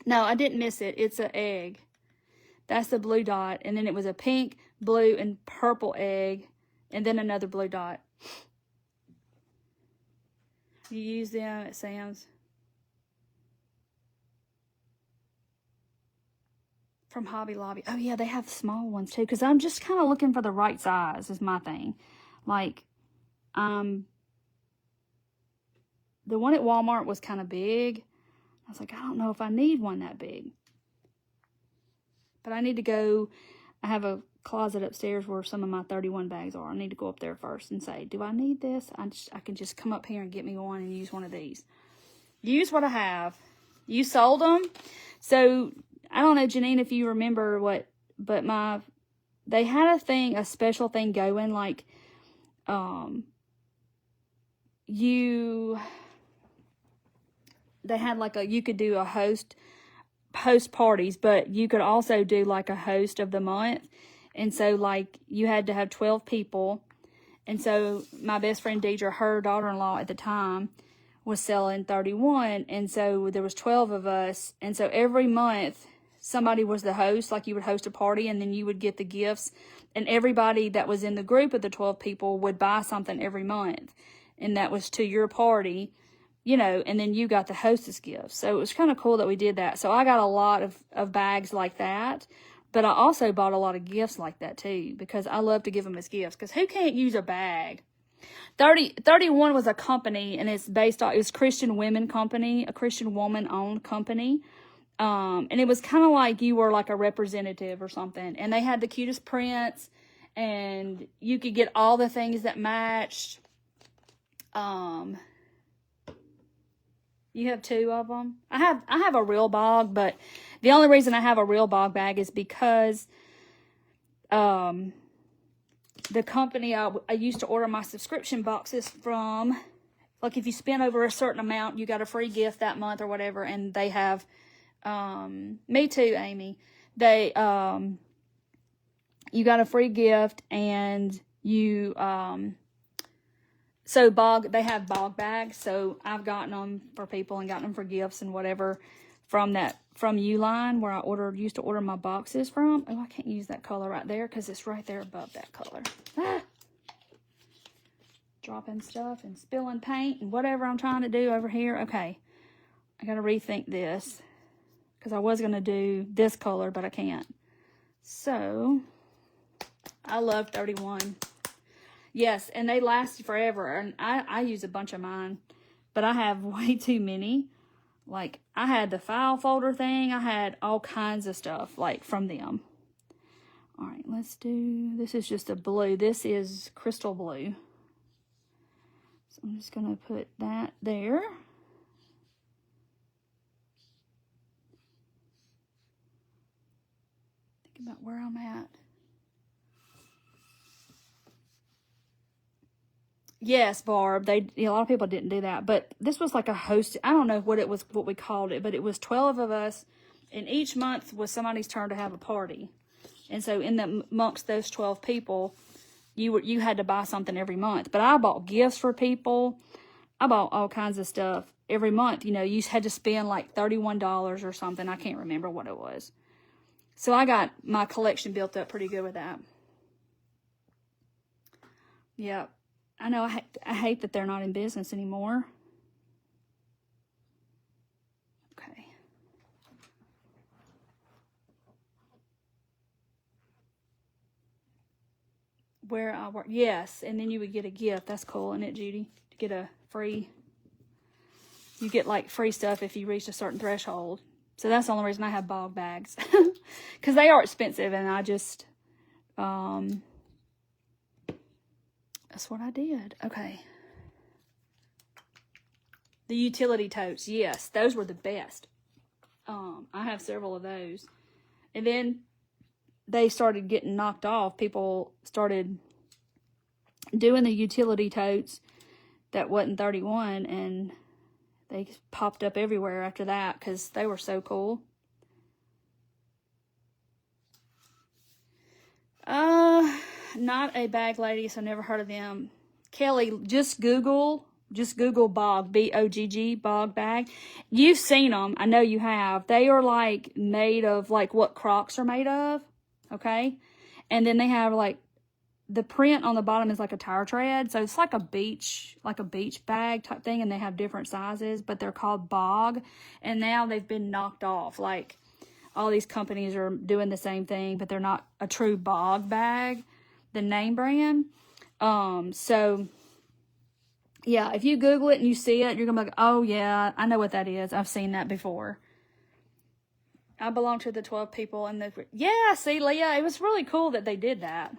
No, I didn't miss it. It's an egg. That's the blue dot. And then it was a pink, blue, and purple egg. And then another blue dot. You use them at Sam's. From Hobby Lobby. Oh, yeah, they have small ones, too. Because I'm just kind of looking for the right size is my thing. Like, the one at Walmart was kind of big. I was like, I don't know if I need one that big. But I need to go. I have a closet upstairs where some of my 31 bags are. I need to go up there first and say, do I need this? I can just come up here and get me one and use one of these. Use what I have. You sold them. So, I don't know, Janine, if you remember what, but they had a special thing going, like, they had like you could do a host parties, but you could also do like a host of the month. And so, like, you had to have 12 people. And so my best friend Deidre, her daughter-in-law at the time, was selling 31. And so there was 12 of us. And so every month somebody was the host, like you would host a party and then you would get the gifts. And everybody that was in the group of the 12 people would buy something every month. And that was to your party, you know, and then you got the hostess gifts. So it was kind of cool that we did that. So I got a lot of bags like that. But I also bought a lot of gifts like that too, because I love to give them as gifts. Because who can't use a bag? 31 was a company, and it's based on, it was Christian Women Company, a Christian woman-owned company. And it was kind of like you were like a representative or something. And they had the cutest prints, and you could get all the things that matched. You have 2 of them. I have a real bog, but the only reason I have a real bog bag is because the company I used to order my subscription boxes from, like if you spend over a certain amount, you got a free gift that month or whatever, and they have, me too, Amy, they, you got a free gift, and you, so they have bog bags, so I've gotten them for people and gotten them for gifts and whatever from Uline, where I used to order my boxes from. Oh, I can't use that color right there because it's right there above that color. Ah. Dropping stuff and spilling paint and whatever I'm trying to do over here. Okay, I got to rethink this because I was going to do this color, but I can't. So, I love 31. Yes, and they last forever, and I use a bunch of mine. but I have way too many. Like, I had the file folder thing. I had all kinds of stuff, like, from them. All right, let's do, this is just a blue. This is crystal blue. So I'm just going to put that there. Think about where I'm at. Yes, Barb. A lot of people didn't do that, but this was like a host. I don't know what it was, what we called it, but it was 12 of us, and each month was somebody's turn to have a party. And so, amongst those 12 people, you had to buy something every month. But I bought gifts for people. I bought all kinds of stuff every month. You know, you had to spend like $31 or something. I can't remember what it was. So I got my collection built up pretty good with that. Yeah. I know, I hate that they're not in business anymore. Okay. Where I work, yes, and then you would get a gift. That's cool, isn't it, Judy? To get a free, you get like free stuff if you reach a certain threshold. So that's the only reason I have bog bags. Because they are expensive, and I just, that's what I did. Okay. The utility totes. Yes, those were the best. I have several of those. And then they started getting knocked off. People started doing the utility totes that wasn't 31, and they popped up everywhere after that because they were so cool. Not a bag lady, so never heard of them. Kelly, just Google Bog, B-O-G-G, Bog bag. You've seen them. I know you have. They are like made of like what Crocs are made of. Okay. And then they have like the print on the bottom is like a tire tread. So it's like a beach bag type thing. And they have different sizes, but they're called Bog. And now they've been knocked off. Like all these companies are doing the same thing, but they're not a true Bog bag, the name brand. So yeah, if you Google it and you see it, you're going to be like, oh yeah, I know what that is. I've seen that before. I belong to the 12 people and yeah, see, Leah, it was really cool that they did that.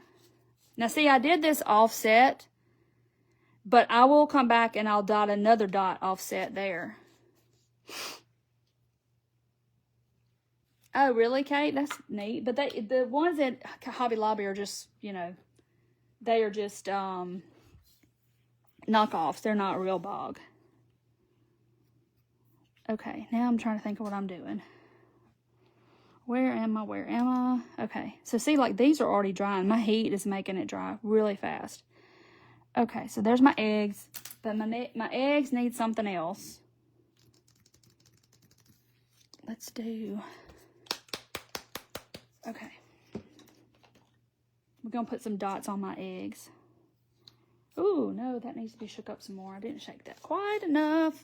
Now see, I did this offset, but I will come back and I'll dot another dot offset there. Oh, really, Kate? That's neat. But the ones at Hobby Lobby are just, you know, they are just knockoffs. They're not real Bog. Okay, now I'm trying to think of what I'm doing. Where am I? Okay, so see, like, these are already drying. My heat is making it dry really fast. Okay, so there's my eggs. But my eggs need something else. Let's do... Okay. We're going to put some dots on my eggs. Ooh, no, that needs to be shook up some more. I didn't shake that quite enough.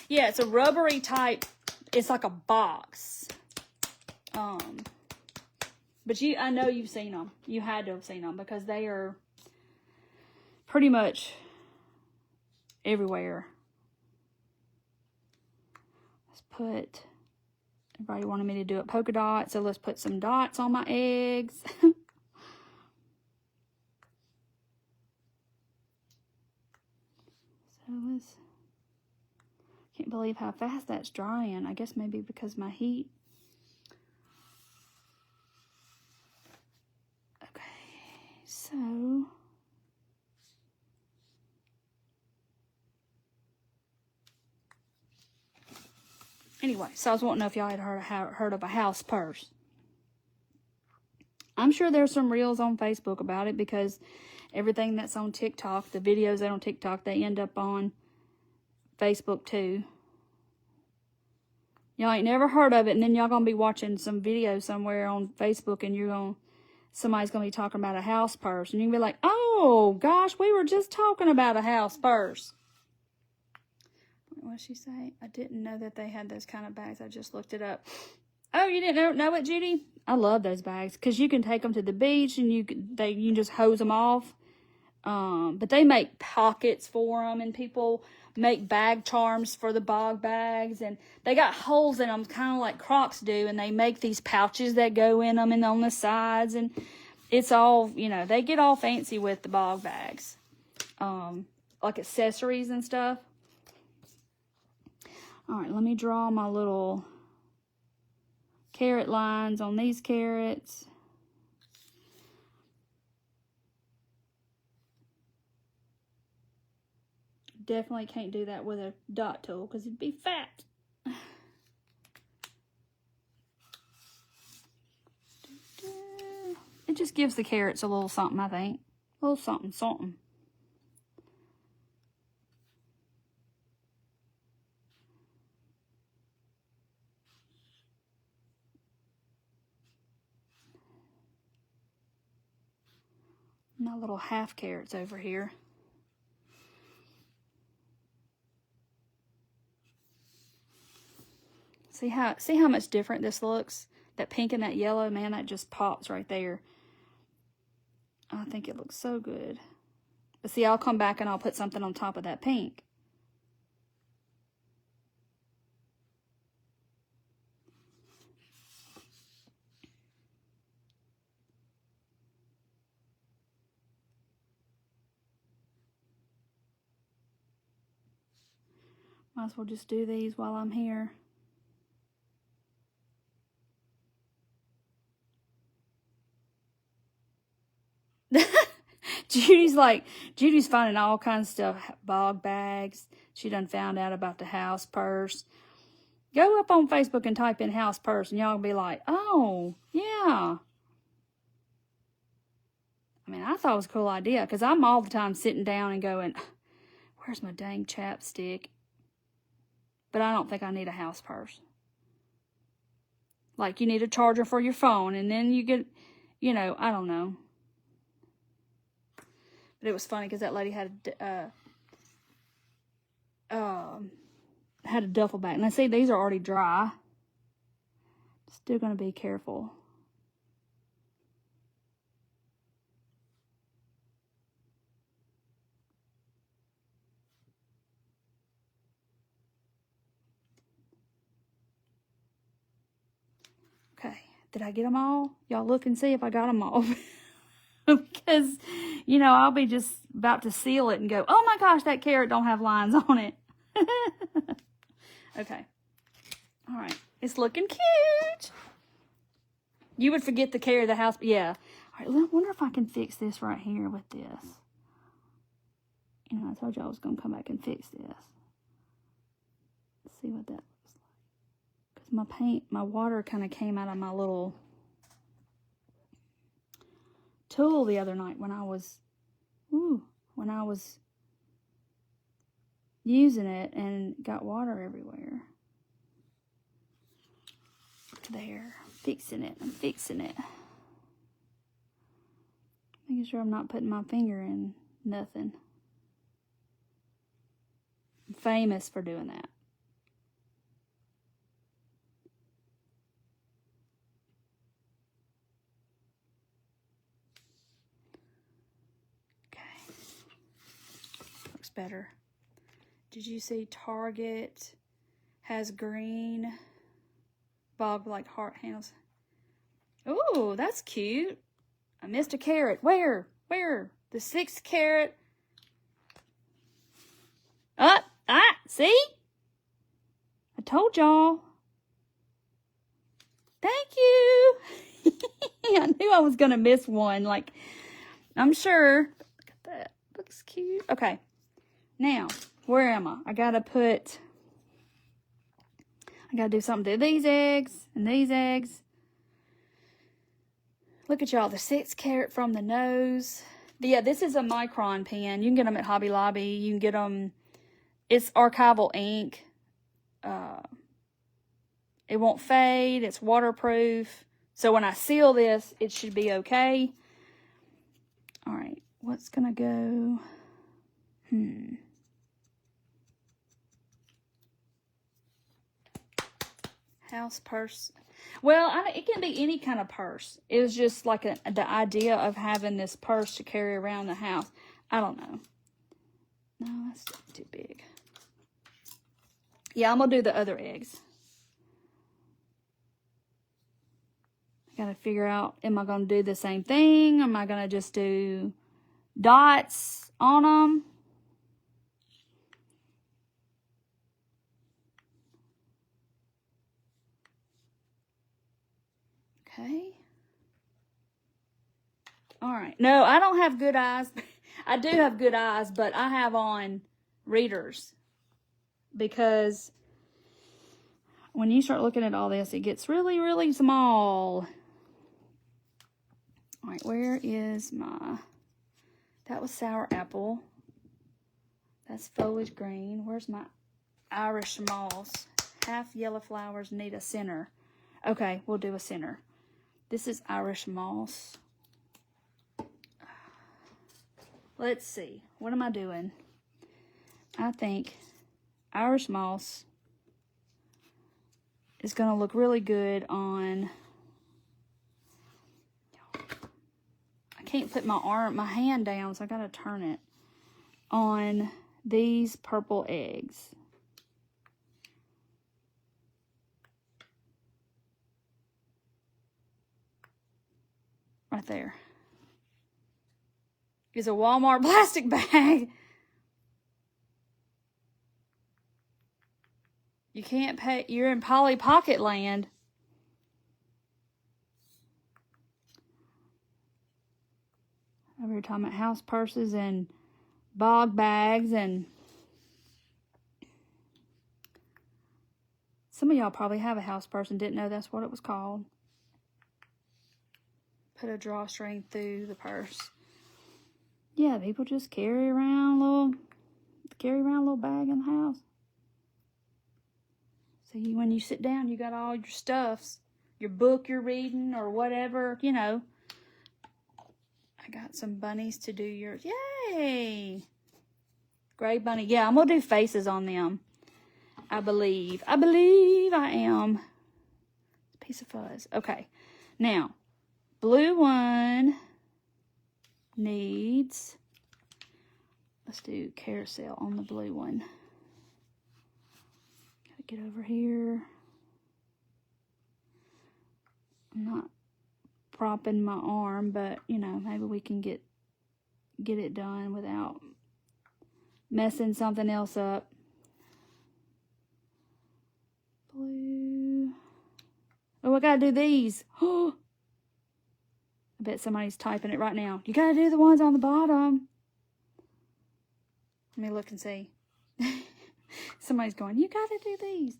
Yeah, it's a rubbery type. It's like a box. But I know you've seen them. You had to have seen them because they are pretty much everywhere. Let's put... Everybody wanted me to do it polka dots, so let's put some dots on my eggs. So let's... Can't believe how fast that's drying. I guess maybe because my heat. Okay, so... Anyway, so I was wanting to know if y'all had heard of a house purse. I'm sure there's some reels on Facebook about it because everything that's on TikTok, the videos that on TikTok, they end up on Facebook too. Y'all ain't never heard of it, and then y'all gonna be watching some video somewhere on Facebook, and somebody's gonna be talking about a house purse, and you can be like, oh gosh, we were just talking about a house purse. What did she say? I didn't know that they had those kind of bags. I just looked it up. Oh, you didn't know it, Judy? I love those bags because you can take them to the beach and you can just hose them off. But they make pockets for them, and people make bag charms for the bog bags, and they got holes in them, kind of like Crocs do, and they make these pouches that go in them and on the sides, and it's all, you know, they get all fancy with the bog bags, like accessories and stuff. All right, let me draw my little carrot lines on these carrots. Definitely can't do that with a dot tool because it'd be fat. It just gives the carrots a little something, I think. A little something, something. My little half carrots over here. See how much different this looks? That pink and that yellow, man, that just pops right there. I think it looks so good. But see, I'll come back and I'll put something on top of that pink. Might as well just do these while I'm here. Judy's finding all kinds of stuff, bog bags. She done found out about the house purse. Go up on Facebook and type in house purse, and y'all will be like, oh, yeah. I mean, I thought it was a cool idea, because I'm all the time sitting down and going, where's my dang chapstick? But I don't think I need a house purse. Like, you need a charger for your phone, and then you get, you know, I don't know. But it was funny because that lady had a duffel bag. Now, see, these are already dry. Still going to be careful. Okay, did I get them all? Y'all look and see if I got them all. Because, you know, I'll be just about to seal it and go, oh my gosh, that carrot don't have lines on it. Okay. All right. It's looking cute. You would forget the carrot of the house. Yeah. All right. I wonder if I can fix this right here with this. You know, I told you I was going to come back and fix this. Let's see what that looks like. Because my water kind of came out of my little tool the other night when I was using it and got water everywhere. There, fixing it. I'm fixing it. Making sure I'm not putting my finger in nothing. I'm famous for doing that. Better. Did you see Target has green bog like heart handles? Oh, that's cute. I missed a carrot. Where? The 6th carrot. See? I told y'all. Thank you. I knew I was going to miss one. Like, I'm sure. Look at that. Looks cute. Okay. Now, where am I? I gotta do something to these eggs and these eggs. Look at y'all, the 6th carrot from the nose. Yeah, this is a micron pen. You can get them at Hobby Lobby. You can get them, it's archival ink. It won't fade. It's waterproof. So when I seal this, it should be okay. All right, what's gonna go? House purse. Well, it can be any kind of purse. It was just like the idea of having this purse to carry around the house. I don't know. No, that's too big. Yeah, I'm going to do the other eggs. I got to figure out, am I going to do the same thing? Am I going to just do dots on them? Okay. All right. No, I don't have good eyes. I do have good eyes, but I have on readers because when you start looking at all this, it gets really, really small. All right, where is my... That was sour apple. That's foliage green. Where's my Irish moss? Half yellow flowers need a center. Okay, we'll do a center. This is Irish moss. Let's see. What am I doing? I think Irish moss is going to look really good on... I can't put my hand down, so I got to turn it. On these purple eggs. Right there. Is a Walmart plastic bag. You can't pay. You're in Polly Pocket land. We were talking about house purses and bog bags, and some of y'all probably have a house purse and didn't know that's what it was called. Put a drawstring through the purse. Yeah, people just carry around a little bag in the house. So when you sit down, you got all your stuffs, your book you're reading or whatever, you know. I got some bunnies to do yours. Yay! Gray bunny. Yeah, I'm going to do faces on them. I believe I am. Piece of fuzz. Okay. Now, blue one needs... Let's do carousel on the blue one. Gotta get over here. I'm not propping my arm, but, you know, maybe we can get it done without messing something else up. Blue. Oh, I gotta do these. Oh, I bet somebody's typing it right now. You gotta do the ones on the bottom. Let me look and see. Somebody's going, you gotta do these.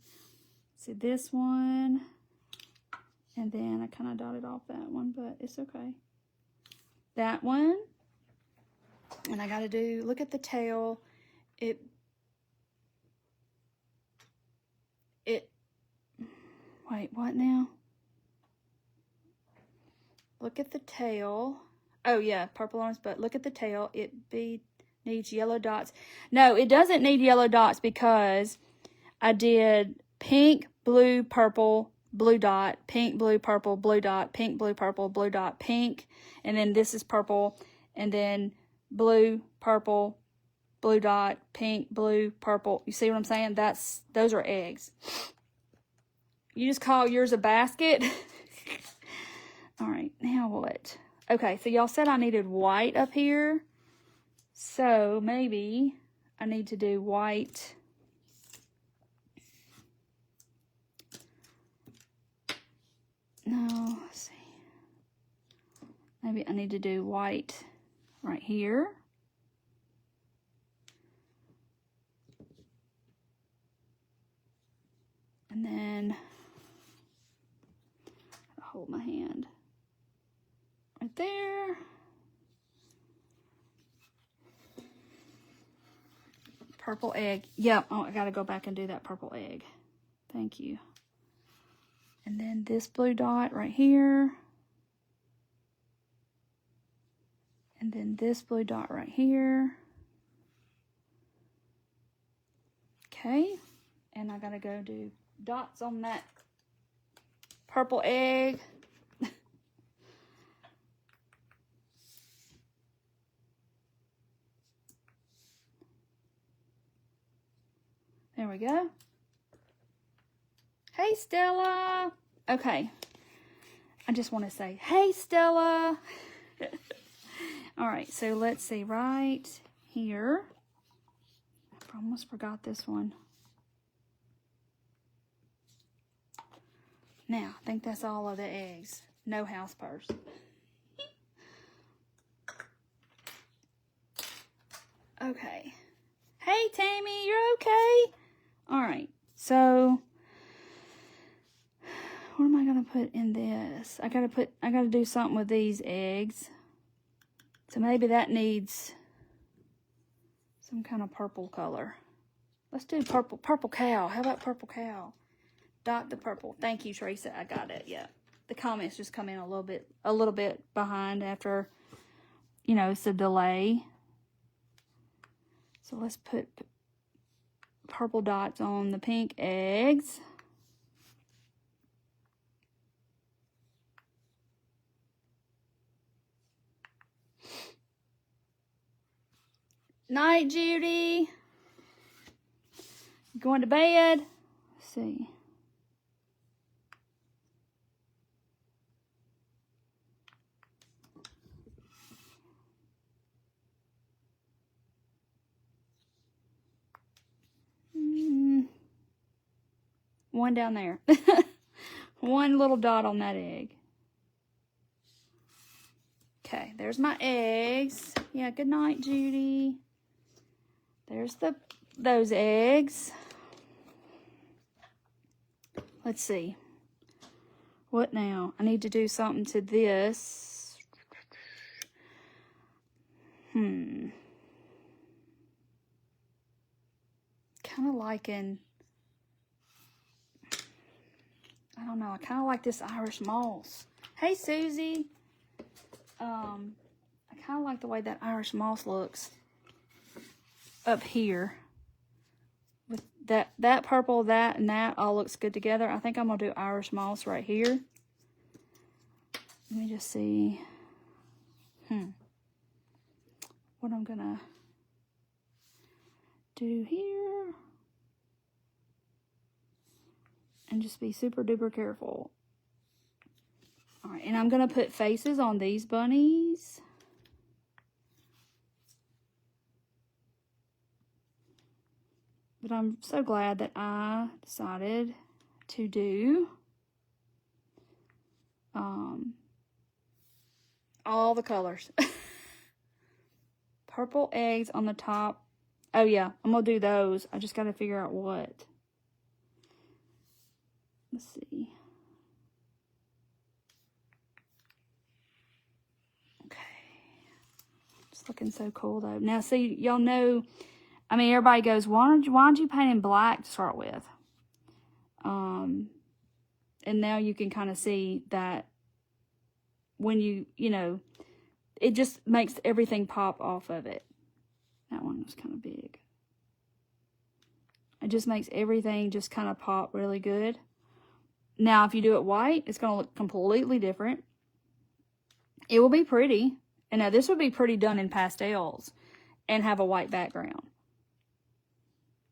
See this one. And then I kind of dotted off that one, but it's okay. That one. And I got to do, look at the tail. Wait, what now? Look at the tail. Oh, yeah, purple arms, but look at the tail. Needs yellow dots. No, it doesn't need yellow dots because I did pink, blue, purple, blue dot, pink, blue, purple, blue dot, pink, blue, purple, blue dot, pink, and then this is purple, and then blue, purple, blue dot, pink, blue, purple. You see what I'm saying? Those are eggs. You just call yours a basket. All right, now what? Okay, so y'all said I needed white up here, so maybe I need to do white. No, let's see. Maybe I need to do white right here. And then I'll hold my hand right there. Purple egg. Yep. Oh, I got to go back and do that purple egg. Thank you. And then this blue dot right here. And then this blue dot right here. Okay. And I got to go do dots on that purple egg. we go. Hey, Stella. Okay. I just want to say, hey, Stella. All right, so let's see right here. I almost forgot this one. Now, I think that's all of the eggs. No house purse. Okay. Hey, Tammy, you're okay? All right, so what am I gonna put in this? I gotta do something with these eggs. So maybe that needs some kind of purple color. Let's do purple cow. How about purple cow? Dot the purple. Thank you, Teresa. I got it. Yeah. The comments just come in a little bit behind after, you know, it's a delay. So let's put purple dots on the pink eggs. Night, Judy. Going to bed? Let's see. One down there. One little dot on that egg. Okay, there's my eggs. Yeah, good night, Judy. There's those eggs. Let's see. What now? I need to do something to this. Kind of liking, I don't know, I kind of like this Irish moss. Hey, Susie. I kind of like the way that Irish moss looks up here. With that purple, that, and that all looks good together. I think I'm going to do Irish moss right here. Let me just see. What I'm going to do here. And just be super duper careful. All right, and I'm going to put faces on these bunnies. But I'm so glad that I decided to do all the colors. Purple eggs on the top. Oh yeah, I'm going to do those. I just got to figure out what. Let's see. Okay. It's looking so cool though. Now see, y'all know, I mean, everybody goes, why don't you paint in black to start with? And now you can kind of see that when you know, it just makes everything pop off of it. That one was kind of big. It just makes everything just kind of pop really good. Now, if you do it white, it's going to look completely different. It will be pretty. And now this would be pretty done in pastels and have a white background.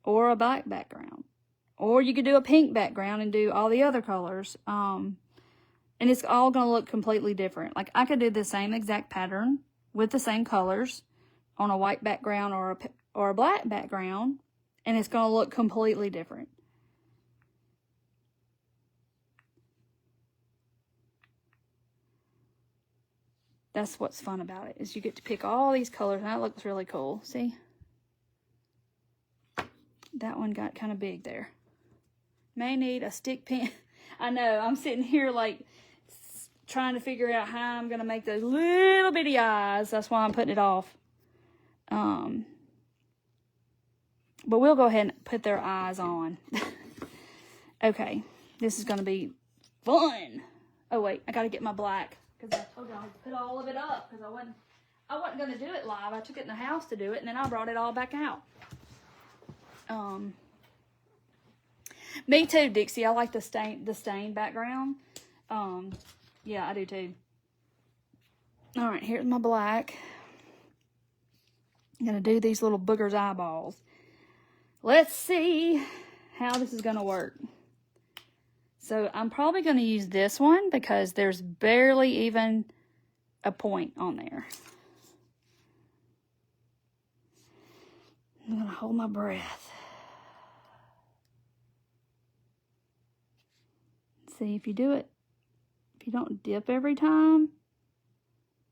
Or a black background. Or you could do a pink background and do all the other colors. And it's all going to look completely different. Like, I could do the same exact pattern with the same colors on a white background or a black background. And it's going to look completely different. That's what's fun about it, is you get to pick all these colors. And that looks really cool. See? That one got kind of big there. May need a stick pin. I know, I'm sitting here like trying to figure out how I'm going to make those little bitty eyes. That's why I'm putting it off. But we'll go ahead and put their eyes on. Okay, this is going to be fun. Oh wait, I got to get my black, because I told y'all to put all of it up, because I wasn't going to do it live. I took it in the house to do it, and then I brought it all back out. Me too, Dixie. I like the stain background. Yeah, I do too. All right, here's my black. I'm gonna do these little boogers eyeballs. Let's see. how this is going to work. So I'm probably going to use this one because there's barely even a point on there. I'm going to hold my breath. See if you do it. If you don't dip every time,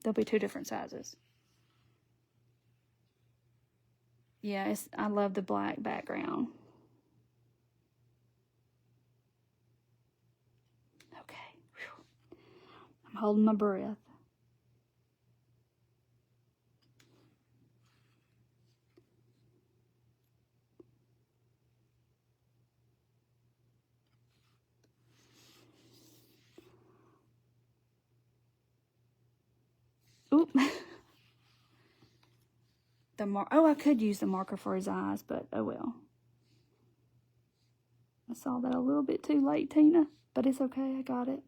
there'll be two different sizes. Yeah, I love the black background. Okay. Whew. I'm holding my breath. Oop. Oh, I could use the marker for his eyes, but oh well. I saw that a little bit too late, Tina, but it's okay. I got it.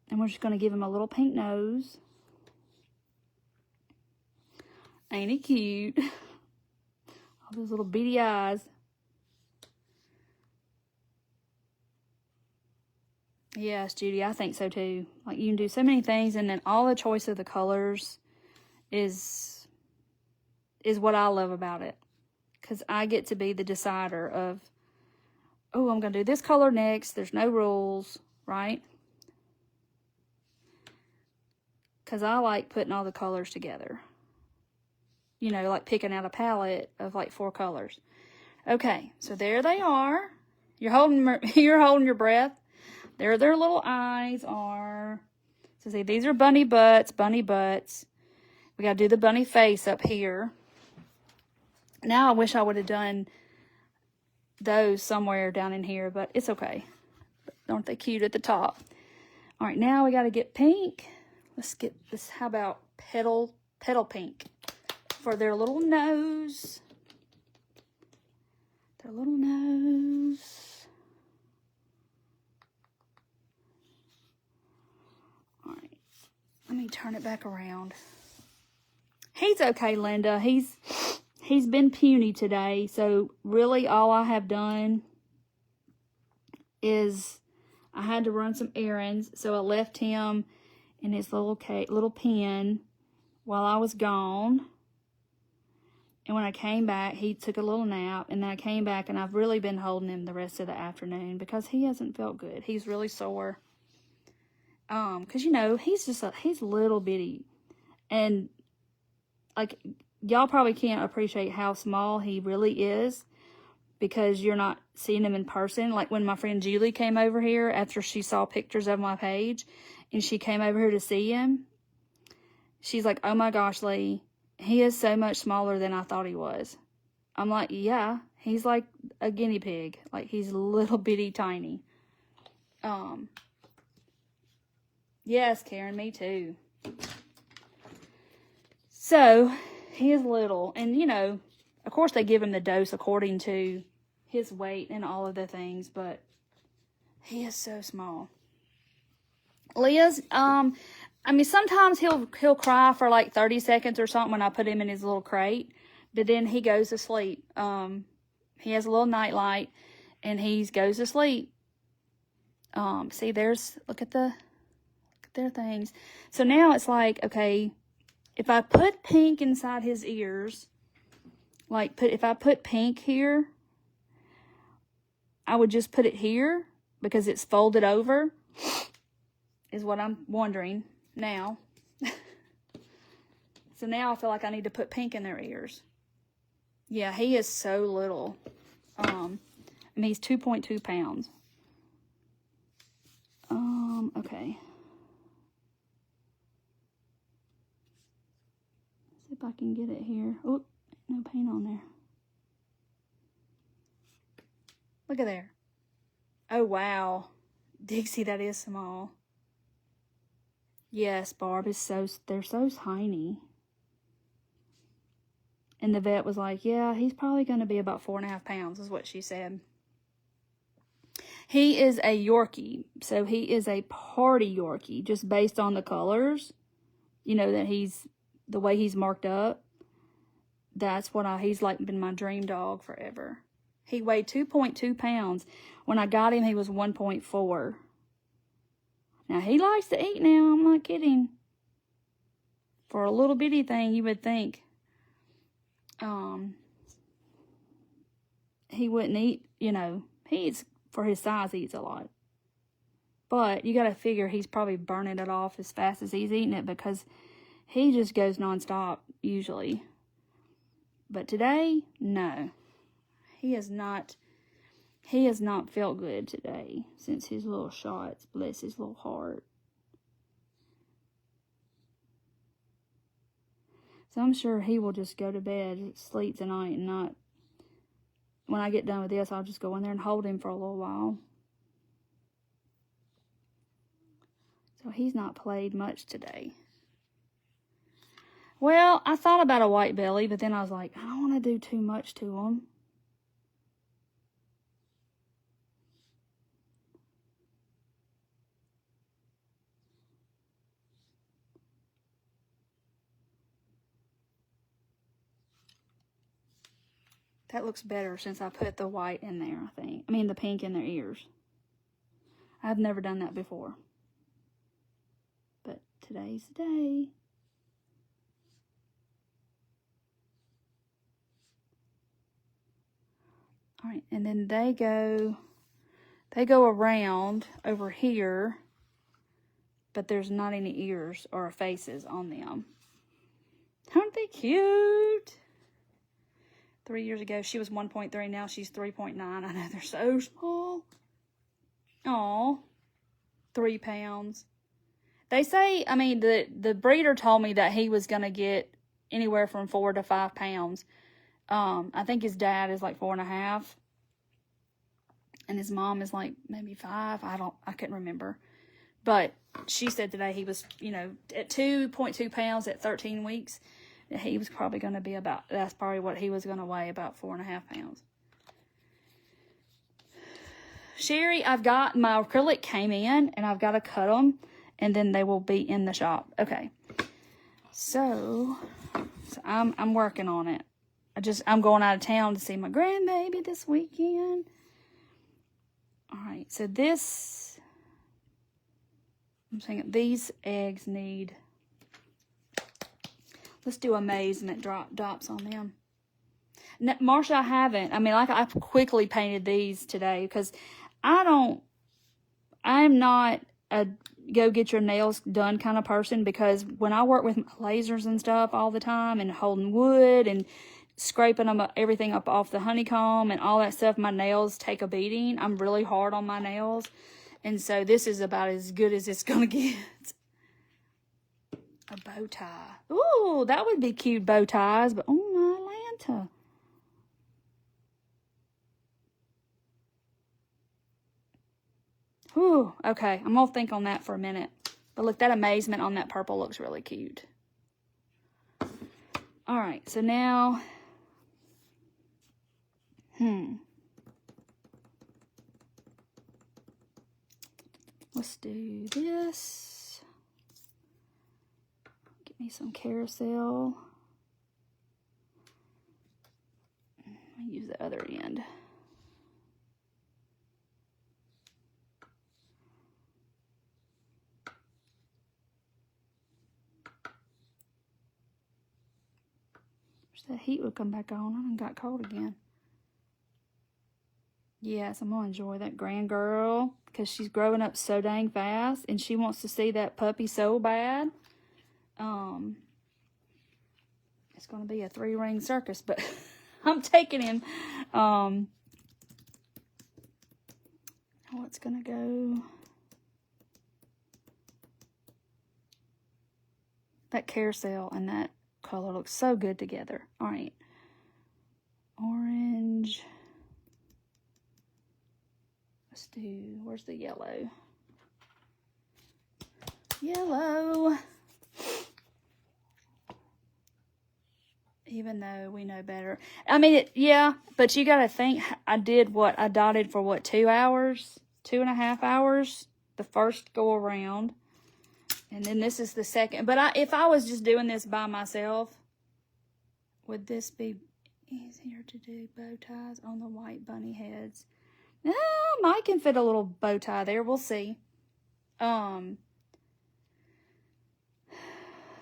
And we're just going to give him a little pink nose. Ain't he cute? All those little beady eyes. Yes, Judy, I think so too. Like, you can do so many things, and then all the choice of the colors is what I love about it. Because I get to be the decider of, oh, I'm going to do this color next. There's no rules, right? Because I like putting all the colors together. You know, like picking out a palette of like 4 colors. Okay, so there they are. You're holding your breath. There their little eyes are. So see, these are bunny butts. We got to do the bunny face up here. Now I wish I would have done those somewhere down in here, but it's okay. Aren't they cute at the top? All right, now we got to get pink. Let's get this, how about petal pink for their little nose. Their little nose. All right, let me turn it back around. He's okay, Linda. He's been puny today, so really all I have done is I had to run some errands, so I left him in his little pen while I was gone. And when I came back, he took a little nap, and then I came back, and I've really been holding him the rest of the afternoon because he hasn't felt good. He's really sore. Because, you know, he's little bitty. And, like, y'all probably can't appreciate how small he really is because you're not seeing him in person. Like, when my friend Julie came over here after she saw pictures of my page, and she came over here to see him, she's like, oh my gosh, Lee, he is so much smaller than I thought he was. I'm like, yeah, he's like a guinea pig. Like, he's little bitty tiny. Yes, Karen, me too. So, he is little. And, you know, of course they give him the dose according to his weight and all of the things, but he is so small. Leah's, I mean, sometimes he'll cry for like 30 seconds or something when I put him in his little crate, but then he goes to sleep. He has a little night light, and he goes to sleep. See, look at their things. So now it's like, okay, if I put pink inside his ears, if I put pink here, I would just put it here because it's folded over, is what I'm wondering now. So now I feel like I need to put pink in their ears. Yeah, he is so little. And he's 2.2 pounds. Okay. See if I can get it here. Oh, no paint on there. Look at there. Oh, wow. Dixie, that is small. Yes, Barb, they're so tiny. And the vet was like, yeah, he's probably going to be about 4.5 pounds, is what she said. He is a Yorkie, so he is a party Yorkie, just based on the colors. You know, that the way he's marked up. that's what he's like been my dream dog forever. He weighed 2.2 pounds. When I got him, he was 1.4. Now, he likes to eat now. I'm not kidding. For a little bitty thing, you would think he wouldn't eat, you know. He eats, for his size, he eats a lot. But you got to figure he's probably burning it off as fast as he's eating it because he just goes nonstop, usually. But today, no. He has not felt good today since his little shots. Bless his little heart. So I'm sure he will just go to bed, sleep tonight, and not... When I get done with this, I'll just go in there and hold him for a little while. So he's not played much today. Well, I thought about a white belly, but then I was like, I don't want to do too much to him. That looks better since I put the white in there, I think. I mean, the pink in their ears. I've never done that before. But today's the day. All right, and then they go around over here, but there's not any ears or faces on them. Aren't they cute? 3 years ago, she was 1.3. Now she's 3.9. I know, they're so small. Aw. 3 pounds. They say, I mean, the breeder told me that he was going to get anywhere from 4 to 5 pounds. I think his dad is like 4.5. And his mom is like maybe 5. I couldn't remember. But she said today he was, you know, at 2.2 pounds at 13 weeks. He was probably going to be about, that's probably what he was going to weigh, about 4.5 pounds. Sherry, I've got, my acrylic came in, and I've got to cut them, and then they will be in the shop. Okay. So I'm working on it. I'm going out of town to see my grandbaby this weekend. All right, so this, I'm saying these eggs need, let's do amazement drops on them. Now, Marsha, I haven't. I mean, like, I quickly painted these today because I'm not a go get your nails done kind of person, because when I work with lasers and stuff all the time and holding wood and scraping everything up off the honeycomb and all that stuff, my nails take a beating. I'm really hard on my nails. And so this is about as good as it's going to get. A bow tie. Ooh, that would be cute, bow ties. But, oh, my Lanta. Whew, okay. I'm going to think on that for a minute. But look, that amazement on that purple looks really cute. All right, so now, let's do this. Get me some carousel. I'll use the other end. That heat would come back on. I got cold again. Yes, I'm going to enjoy that grand girl because she's growing up so dang fast and she wants to see that puppy so bad. It's going to be a 3-ring circus, but I'm taking him. What's going to go? That carousel and that color looks so good together. All right. Orange. Let's do, where's the yellow? Yellow. Even though we know better. I mean, yeah, but you got to think, I dotted for what, 2 hours? 2.5 hours? The first go around. And then this is the second. But if I was just doing this by myself, would this be easier to do bow ties on the white bunny heads? No, mine can fit a little bow tie there. We'll see.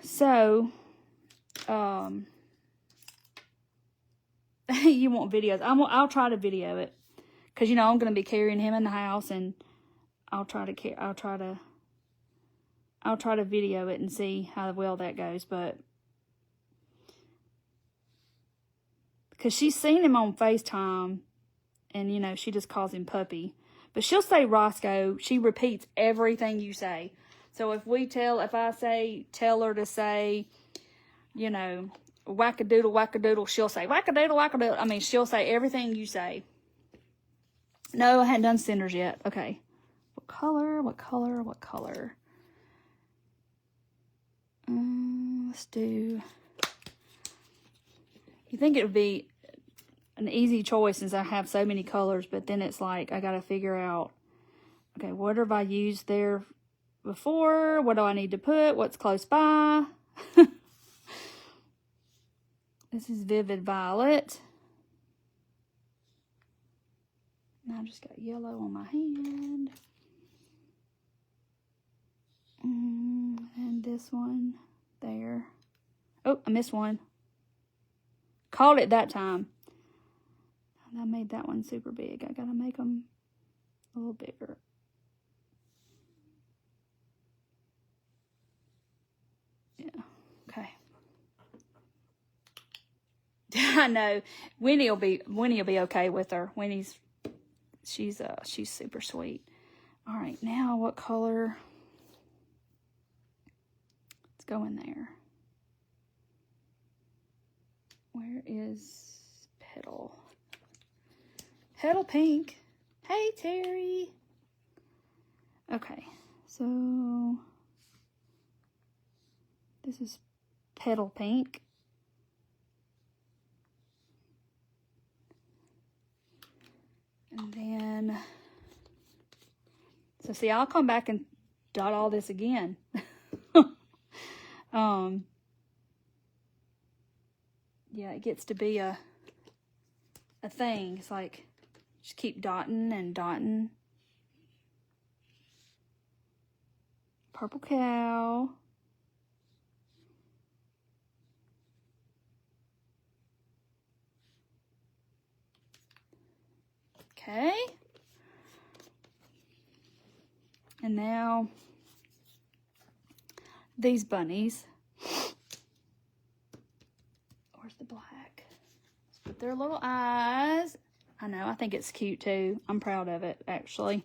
So, you want videos? I'll try to video it, cause you know I'm gonna be carrying him in the house, and I'll try to video it and see how well that goes. But because she's seen him on FaceTime, and you know she just calls him Puppy, but she'll say Roscoe. She repeats everything you say. So if I tell her to say, you know, wackadoodle, wackadoodle, she'll say wackadoodle, wackadoodle. I mean, she'll say everything you say. No, I hadn't done centers yet. Okay. What color? What color? What color? Let's do... You think it would be an easy choice since I have so many colors, but then it's like I got to figure out, okay, what have I used there before? What do I need to put? What's close by? This is Vivid Violet. Now I just got yellow on my hand. And this one there. Oh, I missed one. Called it that time. I made that one super big. I gotta make them a little bigger. Yeah, okay. I know. Winnie will be okay with her. She's super sweet. All right, now what color? Let's go in there. Where is Petal? Petal Pink. Hey, Terry. Okay, so this is Petal Pink. And then, so see, I'll come back and dot all this again. Yeah, it gets to be a thing. It's like, just keep dotting and dotting. Purple cow. Okay. And now, these bunnies. Where's the black? Let's put their little eyes. I know, I think it's cute too. I'm proud of it, actually.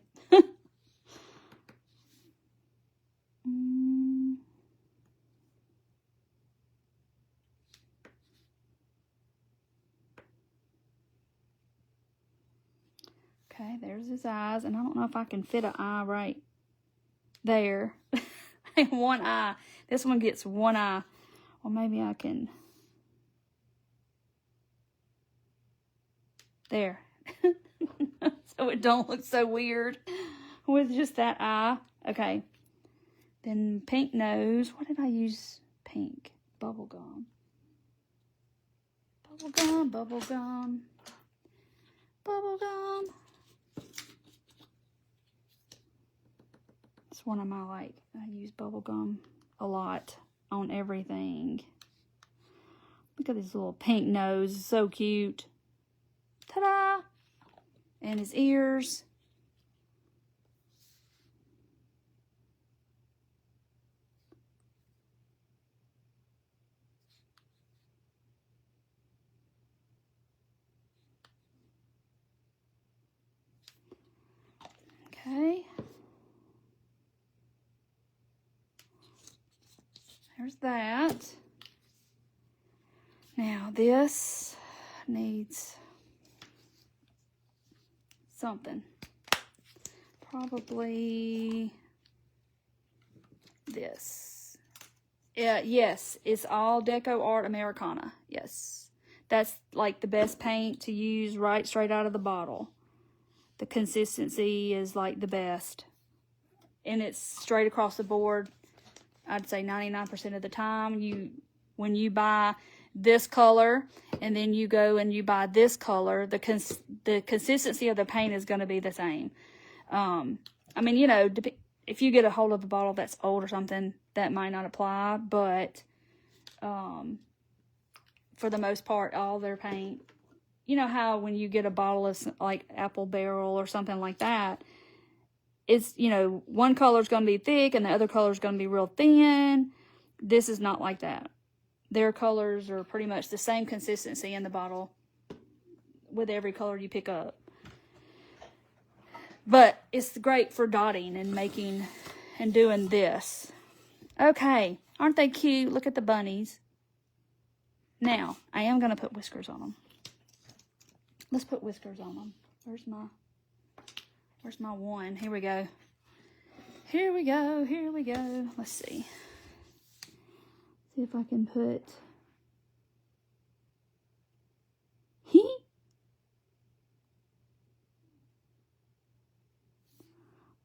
Okay, there's his eyes, and I don't know if I can fit an eye right there. One eye. This one gets one eye. Or maybe I can... There. So it don't look so weird with just that eye. Okay. Then pink nose. What did I use? Pink. Bubble gum. Bubble gum, bubble gum. Bubble gum. It's one of my, I use bubble gum a lot on everything. Look at this little pink nose. So cute. Ta-da! And his ears. Okay. There's that. Now this needs something. Probably this. Yeah, yes, it's all Deco Art Americana. Yes. That's like the best paint to use right straight out of the bottle. The consistency is like the best. And it's straight across the board. I'd say 99% of the time when you buy this color, and then you go and you buy this color, the consistency of the paint is going to be the same. I mean, you know, if you get a hold of a bottle that's old or something, that might not apply, but for the most part, all their paint, you know how when you get a bottle of like Apple Barrel or something like that, it's, you know, one color is going to be thick and the other color is going to be real thin. This is not like that. Their colors are pretty much the same consistency in the bottle with every color you pick up. But it's great for dotting and making and doing this. Okay, aren't they cute? Look at the bunnies. Now, I am going to put whiskers on them. Let's put whiskers on them. Where's my one? Here we go. Here we go. Here we go. Let's see. See if I can put...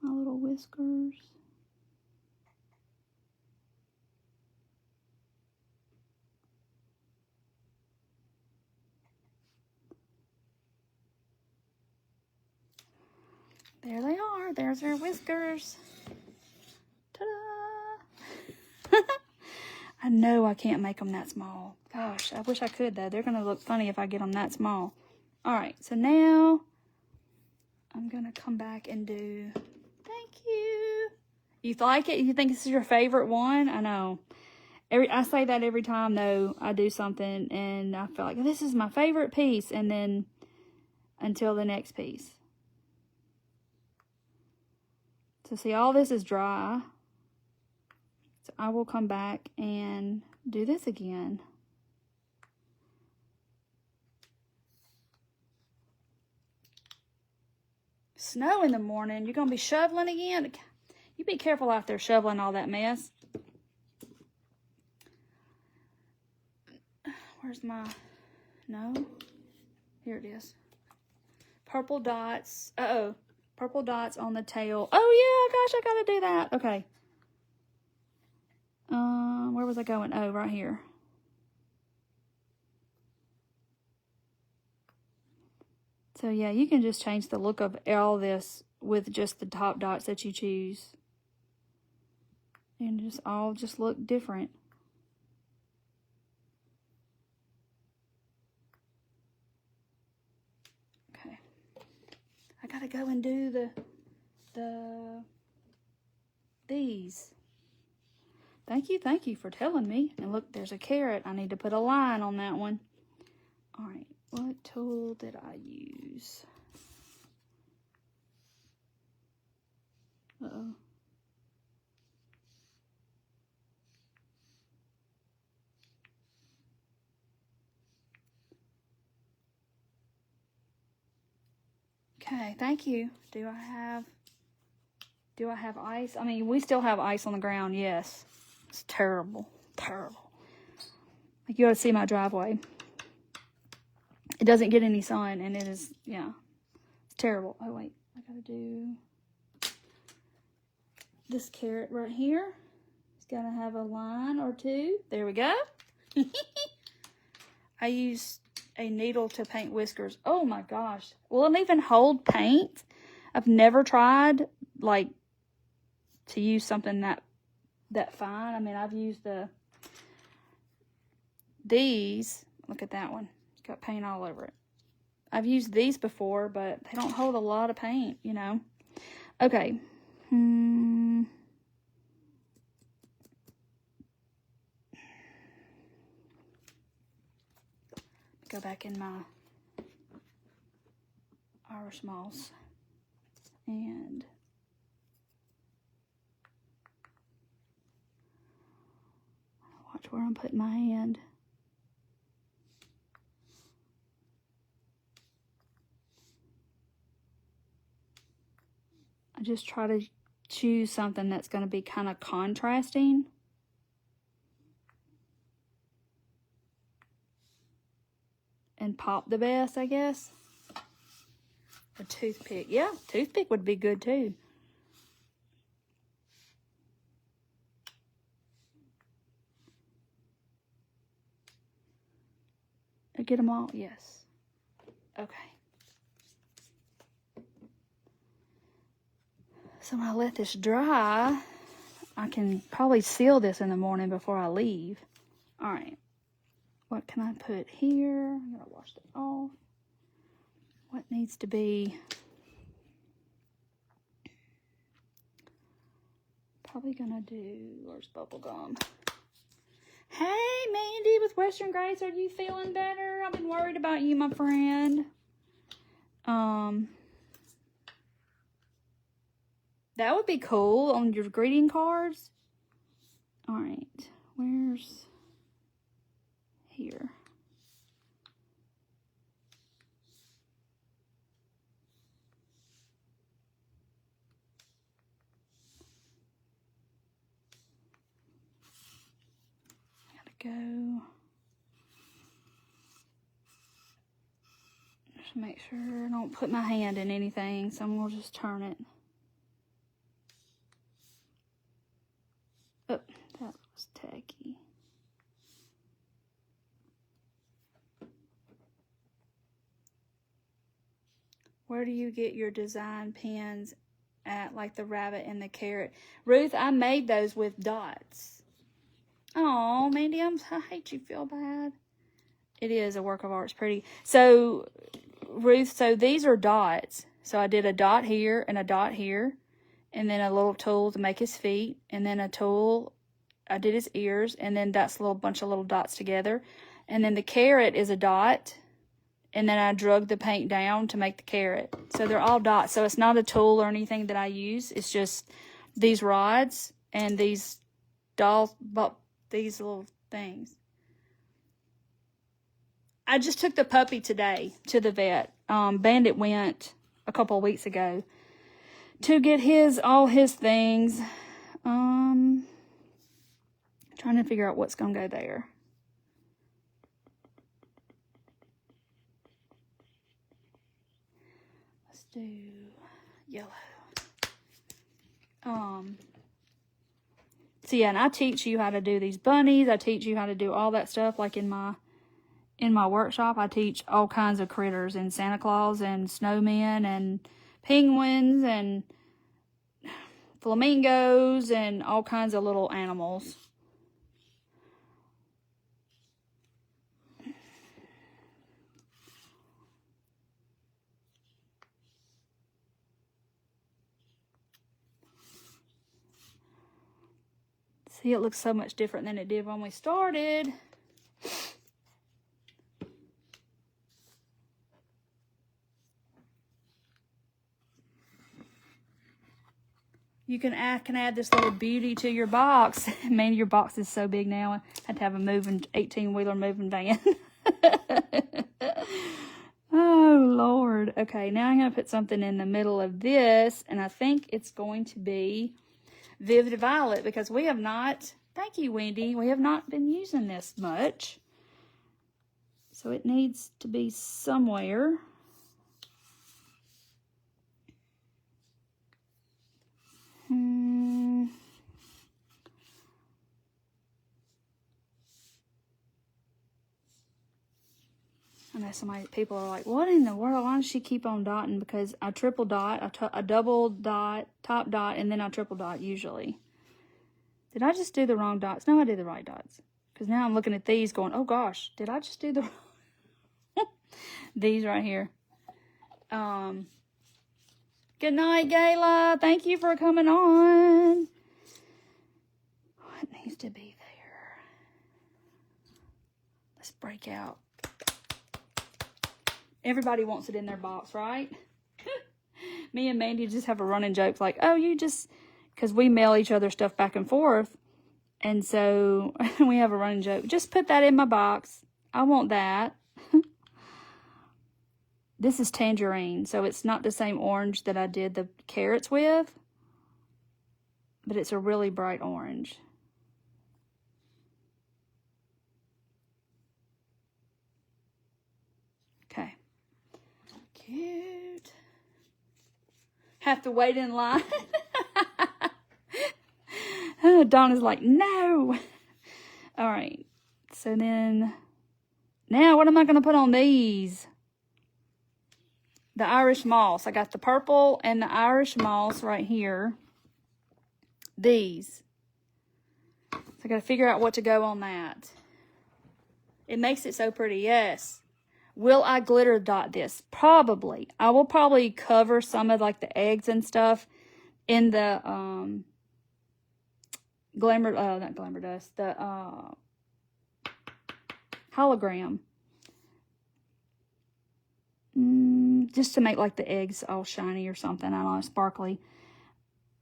my little whiskers. There they are. There's their whiskers. Ta-da! I know I can't make them that small. Gosh, I wish I could, though. They're going to look funny if I get them that small. All right, so now I'm going to come back and do... Thank you. You like it? You think this is your favorite one? I know. I say that every time, though, I do something, and I feel like this is my favorite piece, and then until the next piece. So, see, all this is dry. So, I will come back and do this again. Snow in the morning. You're going to be shoveling again? You be careful out there shoveling all that mess. Where's my... No. Here it is. Purple dots. Uh-oh. Purple dots on the tail. Oh, yeah. Gosh, I got to do that. Okay. Where was I going? Oh, right here. So, yeah, you can just change the look of all this with just the top dots that you choose. And just all just look different. Okay. I got to go and do these. Thank you for telling me. And look, there's a carrot. I need to put a line on that one. All right. What tool did I use? Uh-oh. Okay, thank you. Do I have ice? I mean, we still have ice on the ground, yes. It's terrible. Terrible. Like, you ought to see my driveway. It doesn't get any sun, and it is, yeah. It's terrible. Oh, wait. I gotta do this carrot right here. It's gotta have a line or two. There we go. I used a needle to paint whiskers. Oh, my gosh. Will it even hold paint? I've never tried, like, to use something that fine. I mean, I've used these. Look at that one. It's got paint all over it. I've used these before, but they don't hold a lot of paint, you know. Okay. Go back in my Irish moss and watch where I'm putting my hand. I just try to choose something that's going to be kind of contrasting. And pop the best, I guess. A toothpick. Yeah, toothpick would be good too. I get them all? Yes. Okay. So when I let this dry, I can probably seal this in the morning before I leave. All right. What can I put here? I'm going to wash it off. What needs to be? Probably going to do, where's bubble gum? Hey, Mandy with Western Grace, are you feeling better? I've been worried about you, my friend. That would be cool on your greeting cards. All right, where's here? Go. Just make sure I don't put my hand in anything, so I'm gonna just turn it. Oh, that was tacky. Where do you get your design pins at, like the rabbit and the carrot? Ruth, I made those with dots. Oh, Mandy, I hate you feel bad. It is a work of art. It's pretty. So, Ruth, so these are dots. So I did a dot here and a dot here. And then a little tool to make his feet. And then a tool, I did his ears. And then that's a little bunch of little dots together. And then the carrot is a dot. And then I drug the paint down to make the carrot. So they're all dots. So it's not a tool or anything that I use. It's just these rods and these these little things. I just took the puppy today to the vet. Bandit went a couple of weeks ago to get all his things. Trying to figure out what's going to go there. Let's do yellow. So yeah, and I teach you how to do these bunnies. I teach you how to do all that stuff. Like in my workshop, I teach all kinds of critters, and Santa Claus and snowmen and penguins and flamingos and all kinds of little animals. See, it looks so much different than it did when we started. can add this little beauty to your box. Man, your box is so big now. I had to have a 18-wheeler moving van. Oh, Lord. Okay, now I'm going to put something in the middle of this, and I think it's going to be Vivid Violet, because we have not, thank you, Wendy, we have not been using this much. So it needs to be somewhere. I know people are like, what in the world? Why does she keep on dotting? Because I triple dot, a double dot, top dot, and then I triple dot usually. Did I just do the wrong dots? No, I did the right dots. Because now I'm looking at these going, oh gosh, did I just do the these right here. Good night, Gayla. Thank you for coming on. What needs to be there? Let's break out. Everybody wants it in their box, right? Me and Mandy just have a running joke like, oh, you just, because we mail each other stuff back and forth. And so we have a running joke. Just put that in my box. I want that. This is tangerine, so it's not the same orange that I did the carrots with, but it's a really bright orange. Okay. Cute. Have to wait in line. Donna's like, no. All right. So then Now, what am I going to put on these? The Irish moss. I got the purple and the Irish moss right here. These. So I got to figure out what to go on that. It makes it so pretty, yes. Will I glitter dot this? Probably. I will probably cover some of like the eggs and stuff in the not glamour dust, the hologram. Just to make like the eggs all shiny or something. I don't know, sparkly.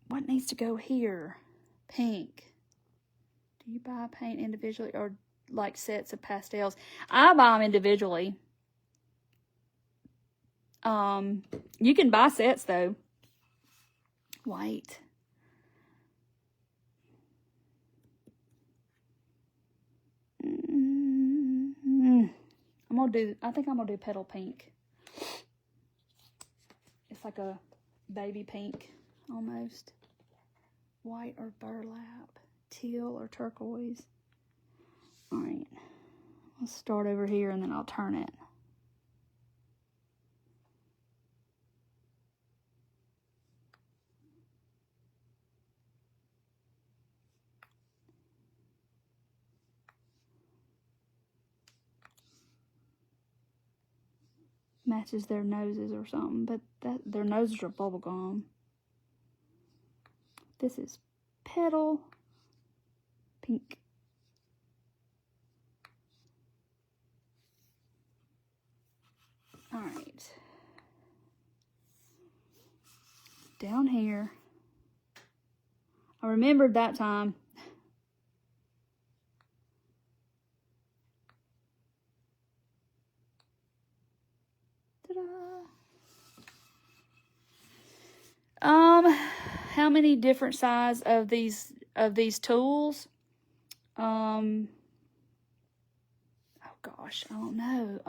What needs to go here? Pink. Do you buy paint individually or like sets of pastels? I buy them individually. You can buy sets though. White. I think I'm gonna do petal pink. It's like a baby pink almost. White or burlap, teal or turquoise. All right, let's start over here and then I'll turn it. Matches their noses or something, but their noses are bubblegum. This is petal pink. All right. Down here. I remembered that time. How many different size of these tools? Oh gosh, I don't know.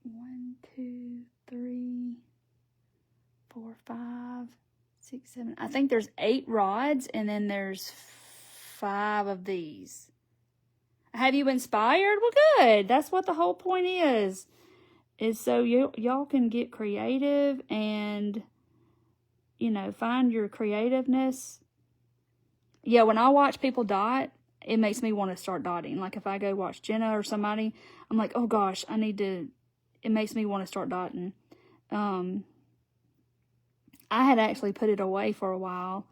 1, 2, 3, 4, 5, 6, 7. I think there's 8 rods, and then there's 5 of these. Have you inspired? Well, good. That's what the whole point is so y'all can get creative and, you know, find your creativeness. Yeah, when I watch people dot, it makes me want to start dotting. Like if I go watch Jenna or somebody, I'm like, oh gosh, it makes me want to start dotting. I had actually put it away for a while,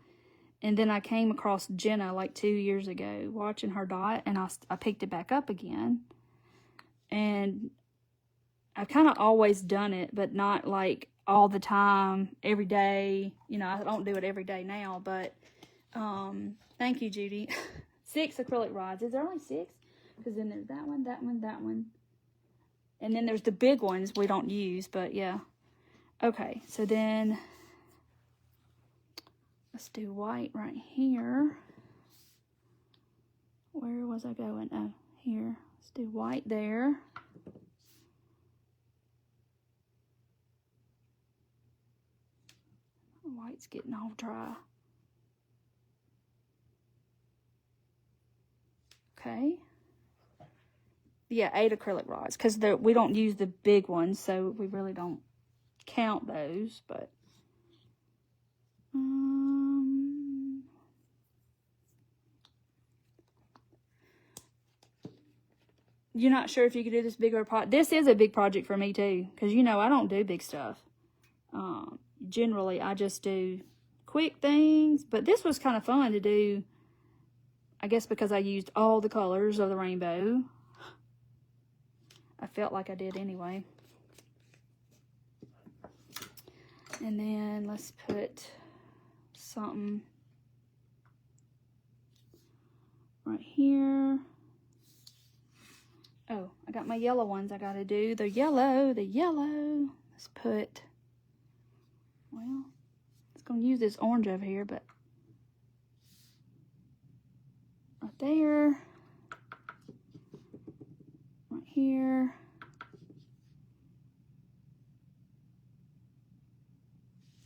and then I came across Jenna like 2 years ago watching her dot, and I picked it back up again. And I've kind of always done it, but not like all the time, every day. You know, I don't do it every day now, but thank you, Judy. 6 acrylic rods. Is there only 6? Because then there's that one, that one, that one. And then there's the big ones we don't use, but yeah. Okay, so then let's do white right here. Where was I going? Oh, here. Let's do white there. White's getting all dry. Okay. Yeah, 8 acrylic rods, because we don't use the big ones, so we really don't count those, but you're not sure if you could do this bigger project. This is a big project for me too, because you know I don't do big stuff. Generally, I just do quick things, but this was kind of fun to do, I guess because I used all the colors of the rainbow. I felt like I did anyway. And then let's put something right here. Oh, I got my yellow ones I gotta do. The yellow. Let's put, well, it's gonna use this orange over here, but right there. Right here.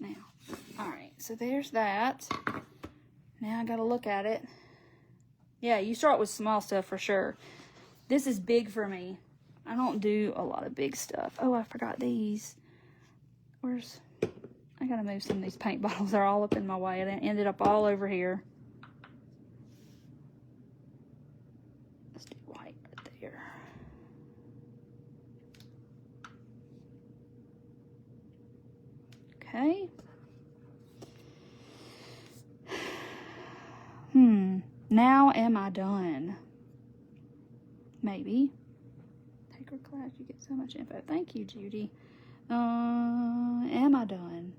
Now, all right, so there's that. Now I gotta look at it. Yeah, you start with small stuff for sure. This is big for me. I don't do a lot of big stuff. Oh, I forgot these. I gotta move some of these paint bottles. They're all up in my way. It ended up all over here. Let's do white right there. Okay. Now am I done? Maybe. Take her class, you get so much info. Thank you, Judy. Am I done?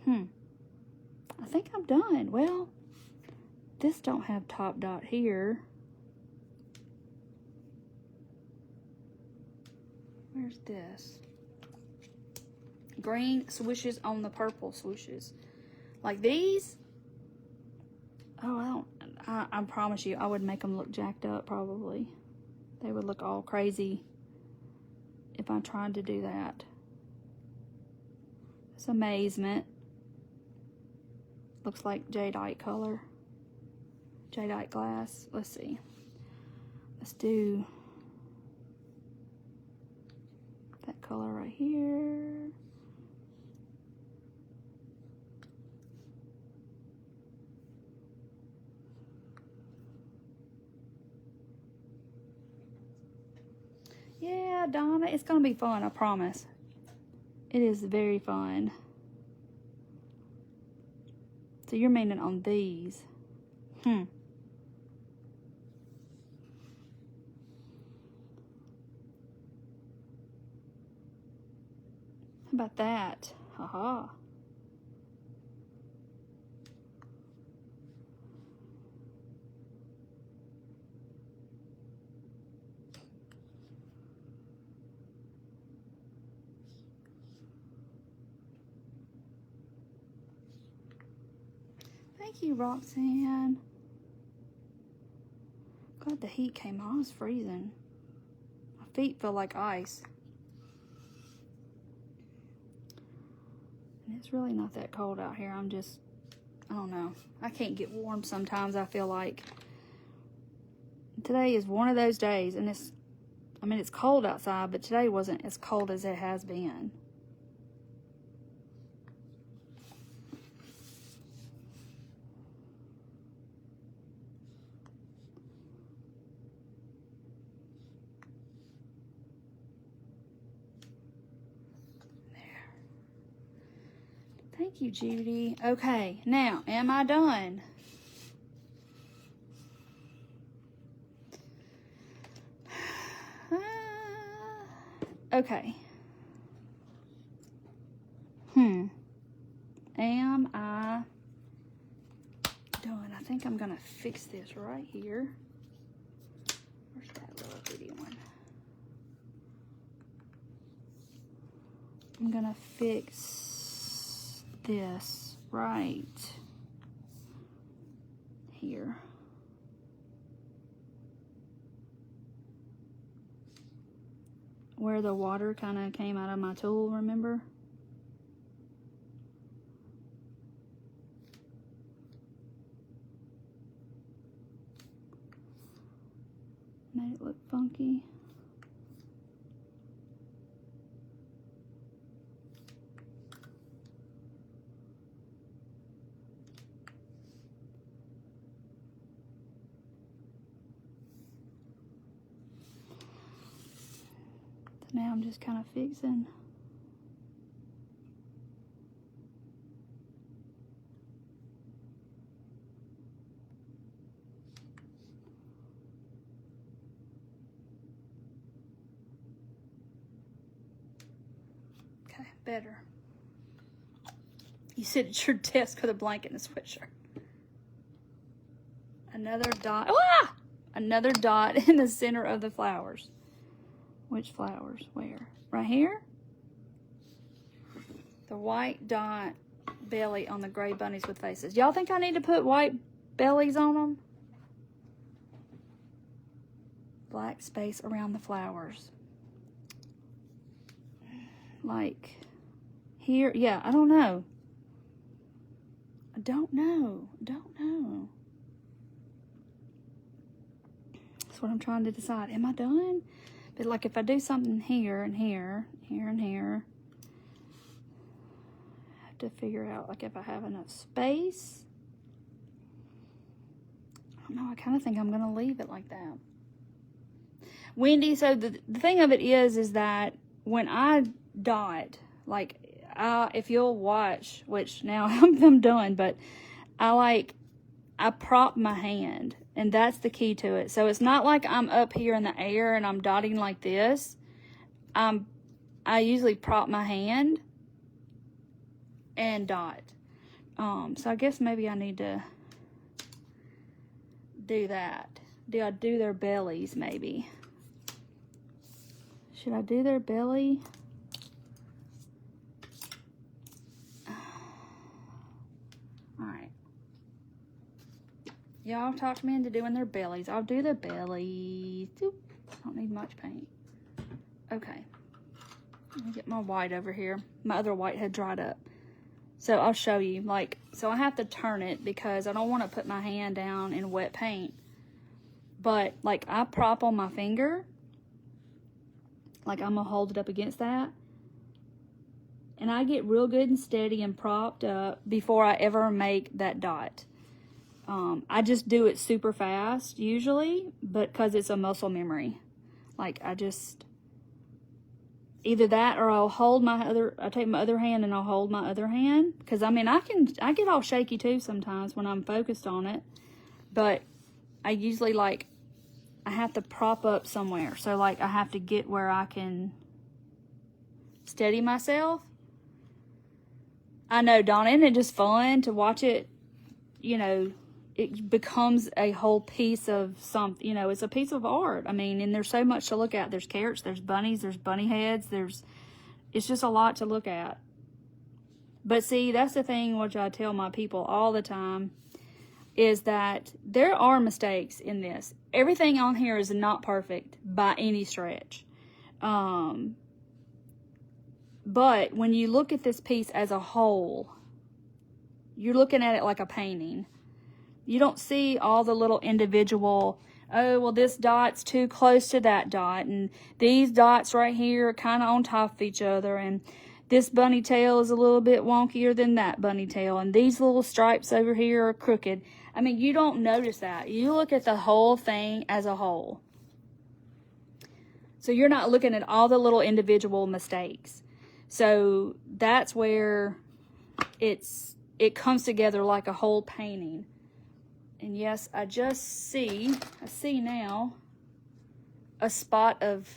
I think I'm done. Well, this don't have top dot here. Where's this? Green swooshes on the purple swooshes. Like these? Oh, I promise you, I would make them look jacked up probably. They would look all crazy if I tried to do that. It's Amazement. Looks like jadeite color. Jadeite glass. Let's see. Let's do that color right here. Yeah, Donna, it's gonna be fun, I promise. It is very fun. So you're meaning on these. How about that? Haha. Thank you, Roxanne. God, the heat came on. I was freezing. My feet feel like ice. And it's really not that cold out here. I don't know. I can't get warm sometimes, I feel like. Today is one of those days, and it's cold outside, but today wasn't as cold as it has been. Thank you, Judy. Okay, now, am I done? Okay. Am I done? I think I'm gonna fix this right here. Where's that little bitty one? I'm gonna fix this right here. Where the water kind of came out of my tool, remember? Made it look funky. So now I'm just kind of fixing. Okay, better. You sit at your desk with a blanket and a sweatshirt. Another dot. Ah! Another dot in the center of the flowers. Which flowers? Where? Right here? The white dot belly on the gray bunnies with faces. Y'all think I need to put white bellies on them? Black space around the flowers. Like here. Yeah, I don't know. I don't know. That's what I'm trying to decide. Am I done? But like if I do something here and here, here and here, I have to figure out like if I have enough space. I don't know. I kind of think I'm going to leave it like that. Wendy, so the thing of it is that when I dot, like, if you'll watch, which now I'm done, but I prop my hand, and that's the key to it. So it's not like I'm up here in the air and I'm dotting like this. I usually prop my hand and dot. So I guess maybe I need to do that. Do I do their bellies maybe? Should I do their belly? Alright. Y'all talked me into doing their bellies. I'll do the bellies. I don't need much paint. Okay. Let me get my white over here. My other white had dried up. So I'll show you. So I have to turn it because I don't want to put my hand down in wet paint. But, I prop on my finger. I'm going to hold it up against that. And I get real good and steady and propped up before I ever make that dot. I just do it super fast, usually, but because it's a muscle memory. Either that or I'll take my other hand and I'll hold my other hand. Because, I get all shaky too sometimes when I'm focused on it. But I usually, I have to prop up somewhere. So, I have to get where I can steady myself. I know, Donna, isn't it just fun to watch it? It becomes a whole piece of something. It's a piece of art. And there's so much to look at. There's carrots, there's bunnies, there's bunny heads. It's just a lot to look at. But see, that's the thing which I tell my people all the time, is that there are mistakes in this. Everything on here is not perfect by any stretch. But when you look at this piece as a whole, you're looking at it like a painting. You don't see all the little individual, oh, well, this dot's too close to that dot, and these dots right here are kind of on top of each other, and this bunny tail is a little bit wonkier than that bunny tail, and these little stripes over here are crooked. You don't notice that. You look at the whole thing as a whole. So you're not looking at all the little individual mistakes. So that's where it comes together like a whole painting. And yes, I see now a spot of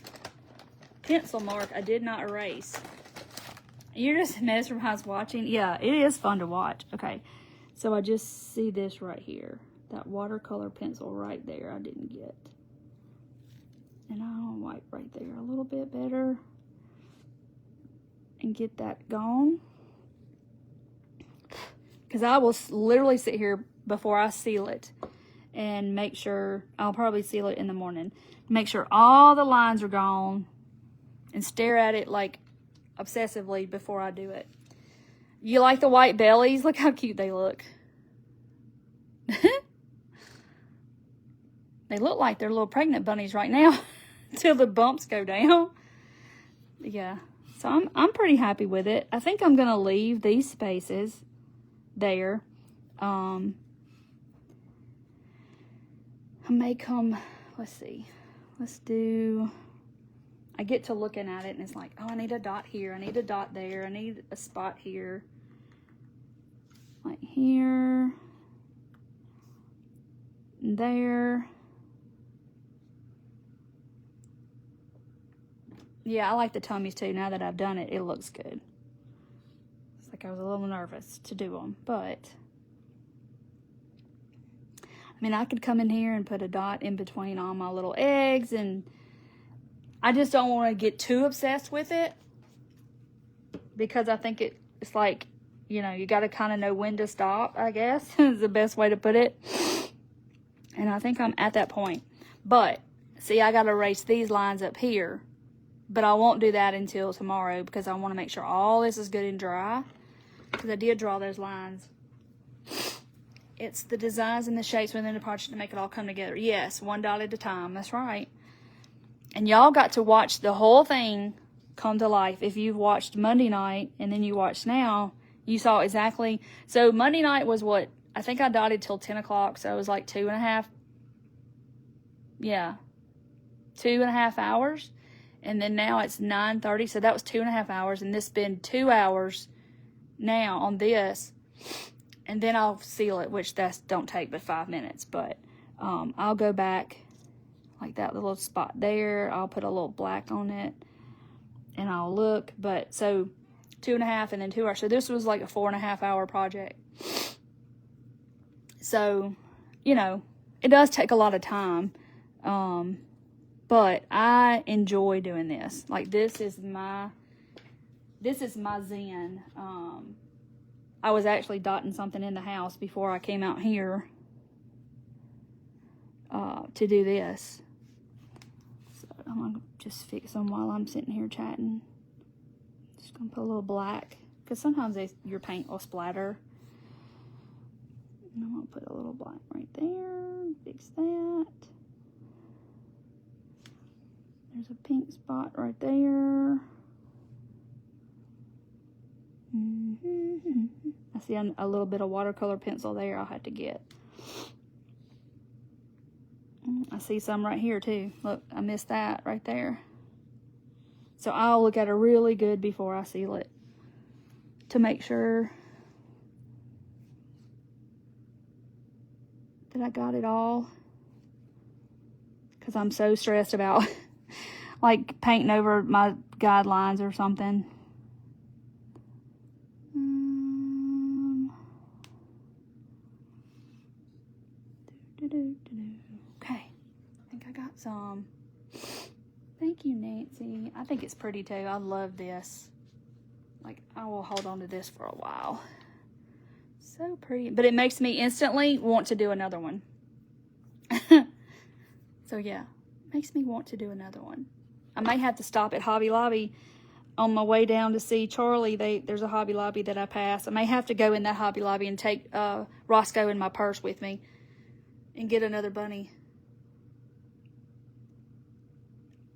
pencil mark I did not erase. You're just mesmerized watching. Yeah, it is fun to watch. Okay, so I just see this right here. That watercolor pencil right there I didn't get. And I'll wipe right there a little bit better and get that gone. Because I will literally sit here before I seal it and make sure, I'll probably seal it in the morning, make sure all the lines are gone and stare at it obsessively before I do it. You like the white bellies? Look how cute they look. They look like they're little pregnant bunnies right now until the bumps go down. Yeah, so I'm pretty happy with it. I think I'm going to leave these spaces there. I may come, let's see, I get to looking at it and it's like, oh, I need a dot here, I need a dot there, I need a spot here, like here, and there. Yeah, I like the tummies too. Now that I've done it, it looks good. It's like I was a little nervous to do them, but I could come in here and put a dot in between all my little eggs, and I just don't want to get too obsessed with it because I think it's like, you got to kind of know when to stop, I guess, is the best way to put it. And I think I'm at that point. But, see, I got to erase these lines up here, but I won't do that until tomorrow because I want to make sure all this is good and dry because I did draw those lines It's the designs and the shapes within the project to make it all come together. Yes, one dot at a time. That's right. And y'all got to watch the whole thing come to life. If you've watched Monday night and then you watched now, you saw exactly. So Monday night was what? I think I dotted till 10 o'clock. So it was like 2.5. Yeah. 2.5 hours. And then now it's 9:30. So that was 2.5 hours. And this has been 2 hours now on this. And then I'll seal it, which don't take but 5 minutes. But I'll go back like that little spot there. I'll put a little black on it. And I'll look. But so 2.5 and then 2 hours. So this was like a 4.5 hour project. So, you know, it does take a lot of time. But I enjoy doing this. Like this is my zen. I was actually dotting something in the house before I came out here to do this. So I'm going to just fix them while I'm sitting here chatting. Just going to put a little black. Because sometimes your paint will splatter. And I'm going to put a little black right there. Fix that. There's a pink spot right there. I see a little bit of watercolor pencil there I'll have to get. I see some right here too. Look, I missed that right there. So I'll look at it really good before I seal it to make sure that I got it all. Because I'm so stressed about like painting over my guidelines or something. Okay, I think I got some. Thank you, Nancy. I think it's pretty too. I love this. Like, I will hold on to this for a while. So pretty. But it makes me instantly want to do another one. So yeah, makes me want to do another one. I may have to stop at Hobby Lobby on my way down to see Charlie. There's a Hobby Lobby that I pass. I may have to go in that Hobby Lobby and take Roscoe in my purse with me and get another bunny.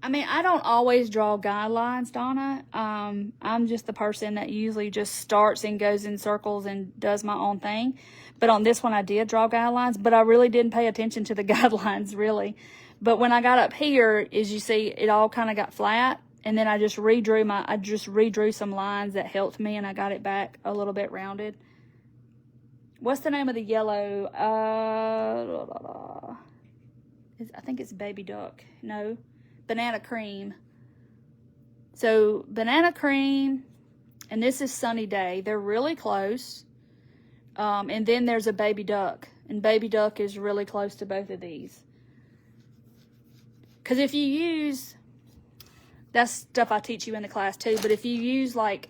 I mean, I don't always draw guidelines, Donna. I'm just the person that usually just starts and goes in circles and does my own thing. But on this one, I did draw guidelines, but I really didn't pay attention to the guidelines, really. But when I got up here, as you see, it all kind of got flat. And then I just redrew some lines that helped me, and I got it back a little bit rounded. What's the name of the yellow? I think it's Baby Duck. No, Banana Cream. So Banana Cream, and this is Sunny Day. They're really close. And then there's a Baby Duck, and Baby Duck is really close to both of these. Because if you use, that's stuff I teach you in the class too, but if you use like,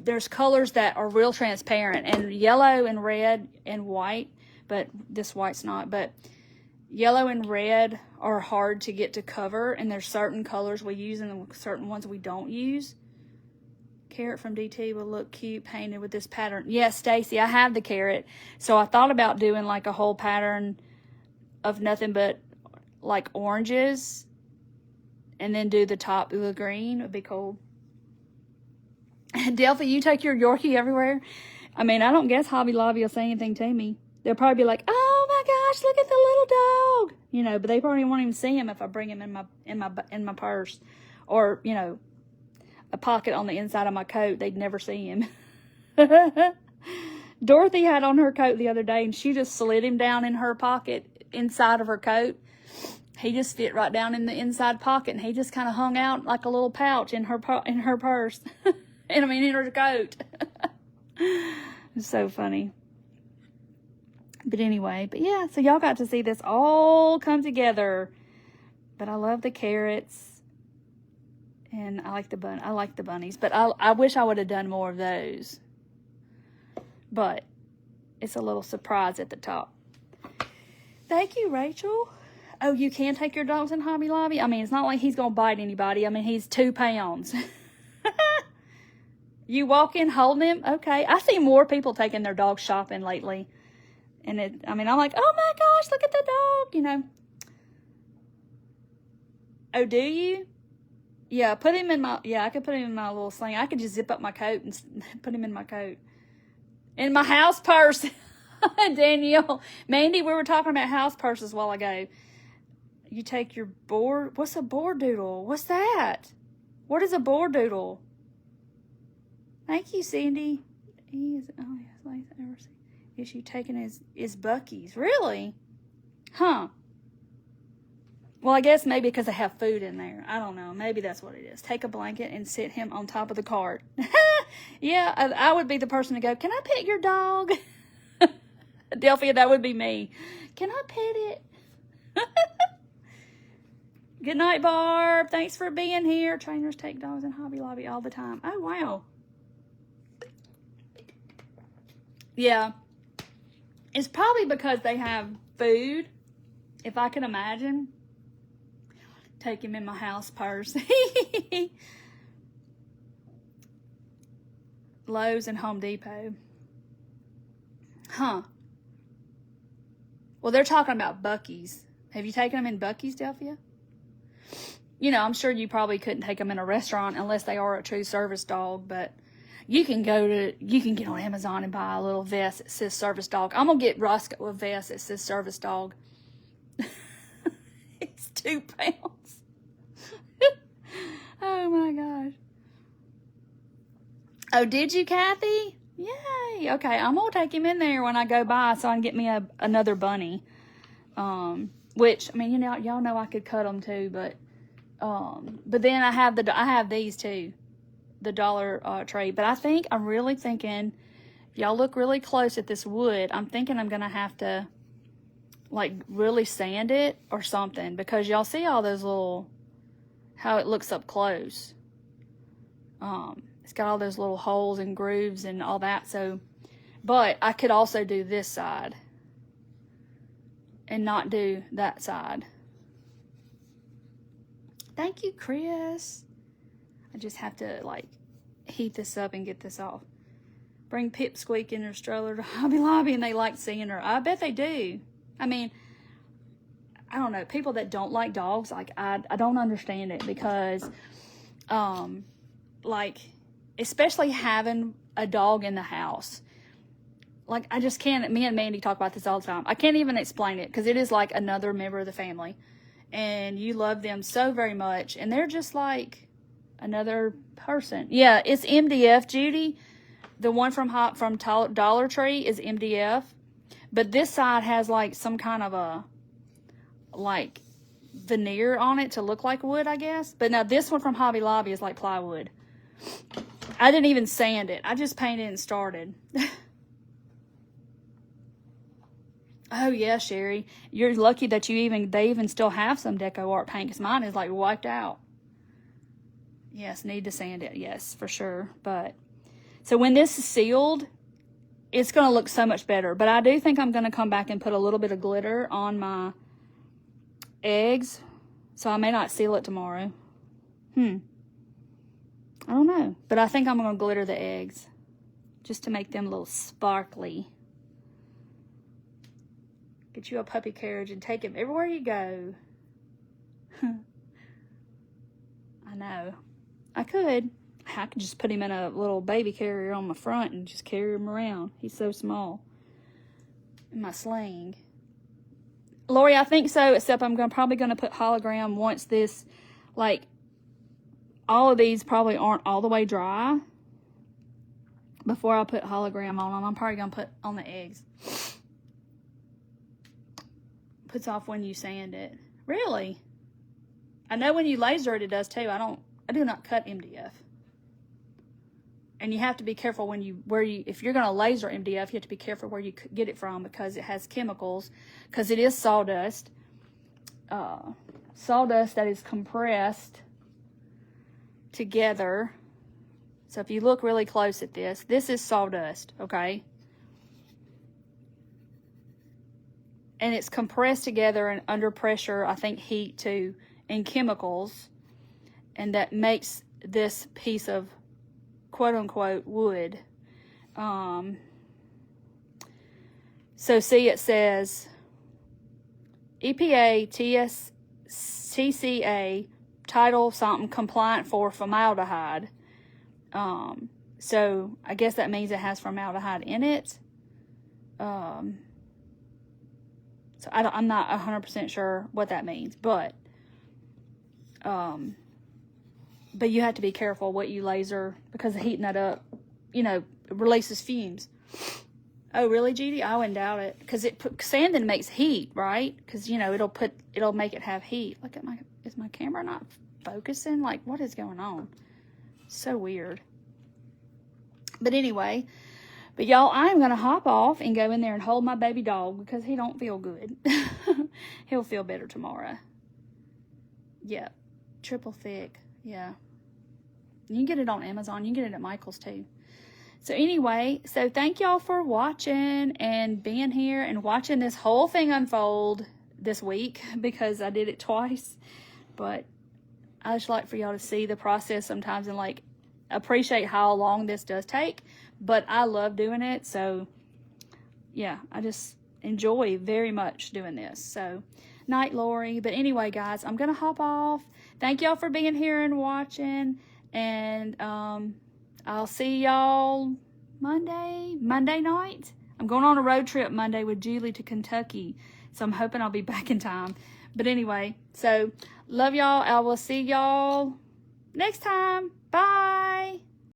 there's colors that are real transparent, and yellow and red and white, but this white's not, but yellow and red are hard to get to cover, and there's certain colors we use and certain ones we don't use. Carrot from DT will look cute painted with this pattern. Yes, Stacy, I have the carrot. So I thought about doing like a whole pattern of nothing but like oranges, and then do the top of the green. It would be cool. Delphi, you take your Yorkie everywhere? I mean, I don't guess Hobby Lobby will say anything to me. They'll probably be like, "Oh my gosh, look at the little dog," you know. But they probably won't even see him if I bring him in my purse, or you know, a pocket on the inside of my coat. They'd never see him. Dorothy had on her coat the other day, and she just slid him down in her pocket inside of her coat. He just fit right down in the inside pocket, and he just kind of hung out like a little pouch in her purse. And I mean, in her coat. It's so funny. But anyway, but yeah, so y'all got to see this all come together. But I love the carrots, and I like the bunnies. But I wish I would have done more of those. But it's a little surprise at the top. Thank you, Rachel. Oh, you can take your dogs in Hobby Lobby? I mean, it's not like he's going to bite anybody. I mean, he's 2 pounds. You walk in holding him? Okay. I see more people taking their dogs shopping lately. And I'm like, oh my gosh, look at the dog, you know. Oh, do you? Yeah, put him in I could put him in my little sling. I could just zip up my coat and put him in my coat. In my house purse. Danielle. Mandy, we were talking about house purses a while ago. You take your board. What's a board doodle? What's that? What is a board doodle? Thank you, Cindy. Is you taking his Buc-ee's? Really? Huh. Well, I guess maybe because I have food in there. I don't know. Maybe that's what it is. Take a blanket and sit him on top of the cart. Yeah, I would be the person to go, can I pet your dog? Delphia, that would be me. Can I pet it? Good night, Barb. Thanks for being here. Trainers take dogs in Hobby Lobby all the time. Oh, wow. Yeah. It's probably because they have food, if I can imagine. Take him in my house purse. Lowe's and Home Depot. Huh. Well, they're talking about Buc-ee's. Have you taken them in Buc-ee's, Delphia? You know, I'm sure you probably couldn't take them in a restaurant unless they are a true service dog, but you can get on Amazon and buy a little vest that says service dog. I'm going to get Roscoe a vest that says service dog. It's 2 pounds. Oh my gosh. Oh, did you, Kathy? Yay. Okay, I'm going to take him in there when I go by so I can get me another bunny. Which, I mean, you know, y'all know I could cut them too, but then I have these too. The Dollar Tree. But I'm really thinking, y'all look really close at this wood. I'm thinking I'm going to have to, like, really sand it or something. Because y'all see all those little, how it looks up close. It's got all those little holes and grooves and all that. So, but I could also do this side. And not do that side. Thank you, Chris. I just have to, like, heat this up and get this off. Bring Pipsqueak in her stroller to Hobby Lobby and they like seeing her. I bet they do. I mean, I don't know. People that don't like dogs, like, I don't understand it because, like, especially having a dog in the house. Like, I just can't, me and Mandy talk about this all the time. I can't even explain it because it is like another member of the family. And you love them so very much. And they're just like another person. Yeah, it's MDF, Judy. The one from Dollar Tree is MDF. But this side has like some kind of a, like, veneer on it to look like wood, I guess. But now this one from Hobby Lobby is like plywood. I didn't even sand it. I just painted and started. Oh, yeah, Sherry. You're lucky that they even still have some deco art paint because mine is like wiped out. Yes, need to sand it. Yes, for sure. But so when this is sealed, it's going to look so much better. But I do think I'm going to come back and put a little bit of glitter on my eggs. So I may not seal it tomorrow. I don't know. But I think I'm going to glitter the eggs just to make them a little sparkly. Get you a puppy carriage and take him everywhere you go. I know. I could just put him in a little baby carrier on my front and just carry him around. He's so small. In my sling. Lori, I think so, except I'm probably going to put hologram once this, like, all of these probably aren't all the way dry. Before I put hologram on them, I'm probably going to put on the eggs. Puts off when you sand it. Really? I know when you laser it, it does too. I do not cut MDF. And you have to be careful if you're going to laser MDF, you have to be careful where you get it from because it has chemicals. Because it is sawdust. Sawdust that is compressed together. So if you look really close at this is sawdust, okay? And it's compressed together and under pressure, I think heat too, and chemicals. And that makes this piece of quote-unquote wood. So see, it says EPA, TCA, title something, compliant for formaldehyde. So I guess that means it has formaldehyde in it. So I'm not 100% sure what that means, but you have to be careful what you laser, because heating that up, you know, it releases fumes. Oh, really, Judy? I wouldn't doubt it, because sanding makes heat, right? Because, you know, it'll make it have heat. Look at is my camera not focusing? Like, what is going on? So weird. But anyway, y'all, I'm going to hop off and go in there and hold my baby dog, because he don't feel good. He'll feel better tomorrow. Yeah. Triple thick. Yeah. You can get it on Amazon. You can get it at Michael's too. So anyway, so thank y'all for watching and being here and watching this whole thing unfold this week, because I did it twice. But I just like for y'all to see the process sometimes and like appreciate how long this does take. But I love doing it. So yeah, I just enjoy very much doing this. So night, Lori. But anyway, guys, I'm going to hop off. Thank y'all for being here and watching. And I'll see y'all Monday night. I'm going on a road trip Monday with Julie to Kentucky. So I'm hoping I'll be back in time. But anyway, so love y'all. I will see y'all next time. Bye.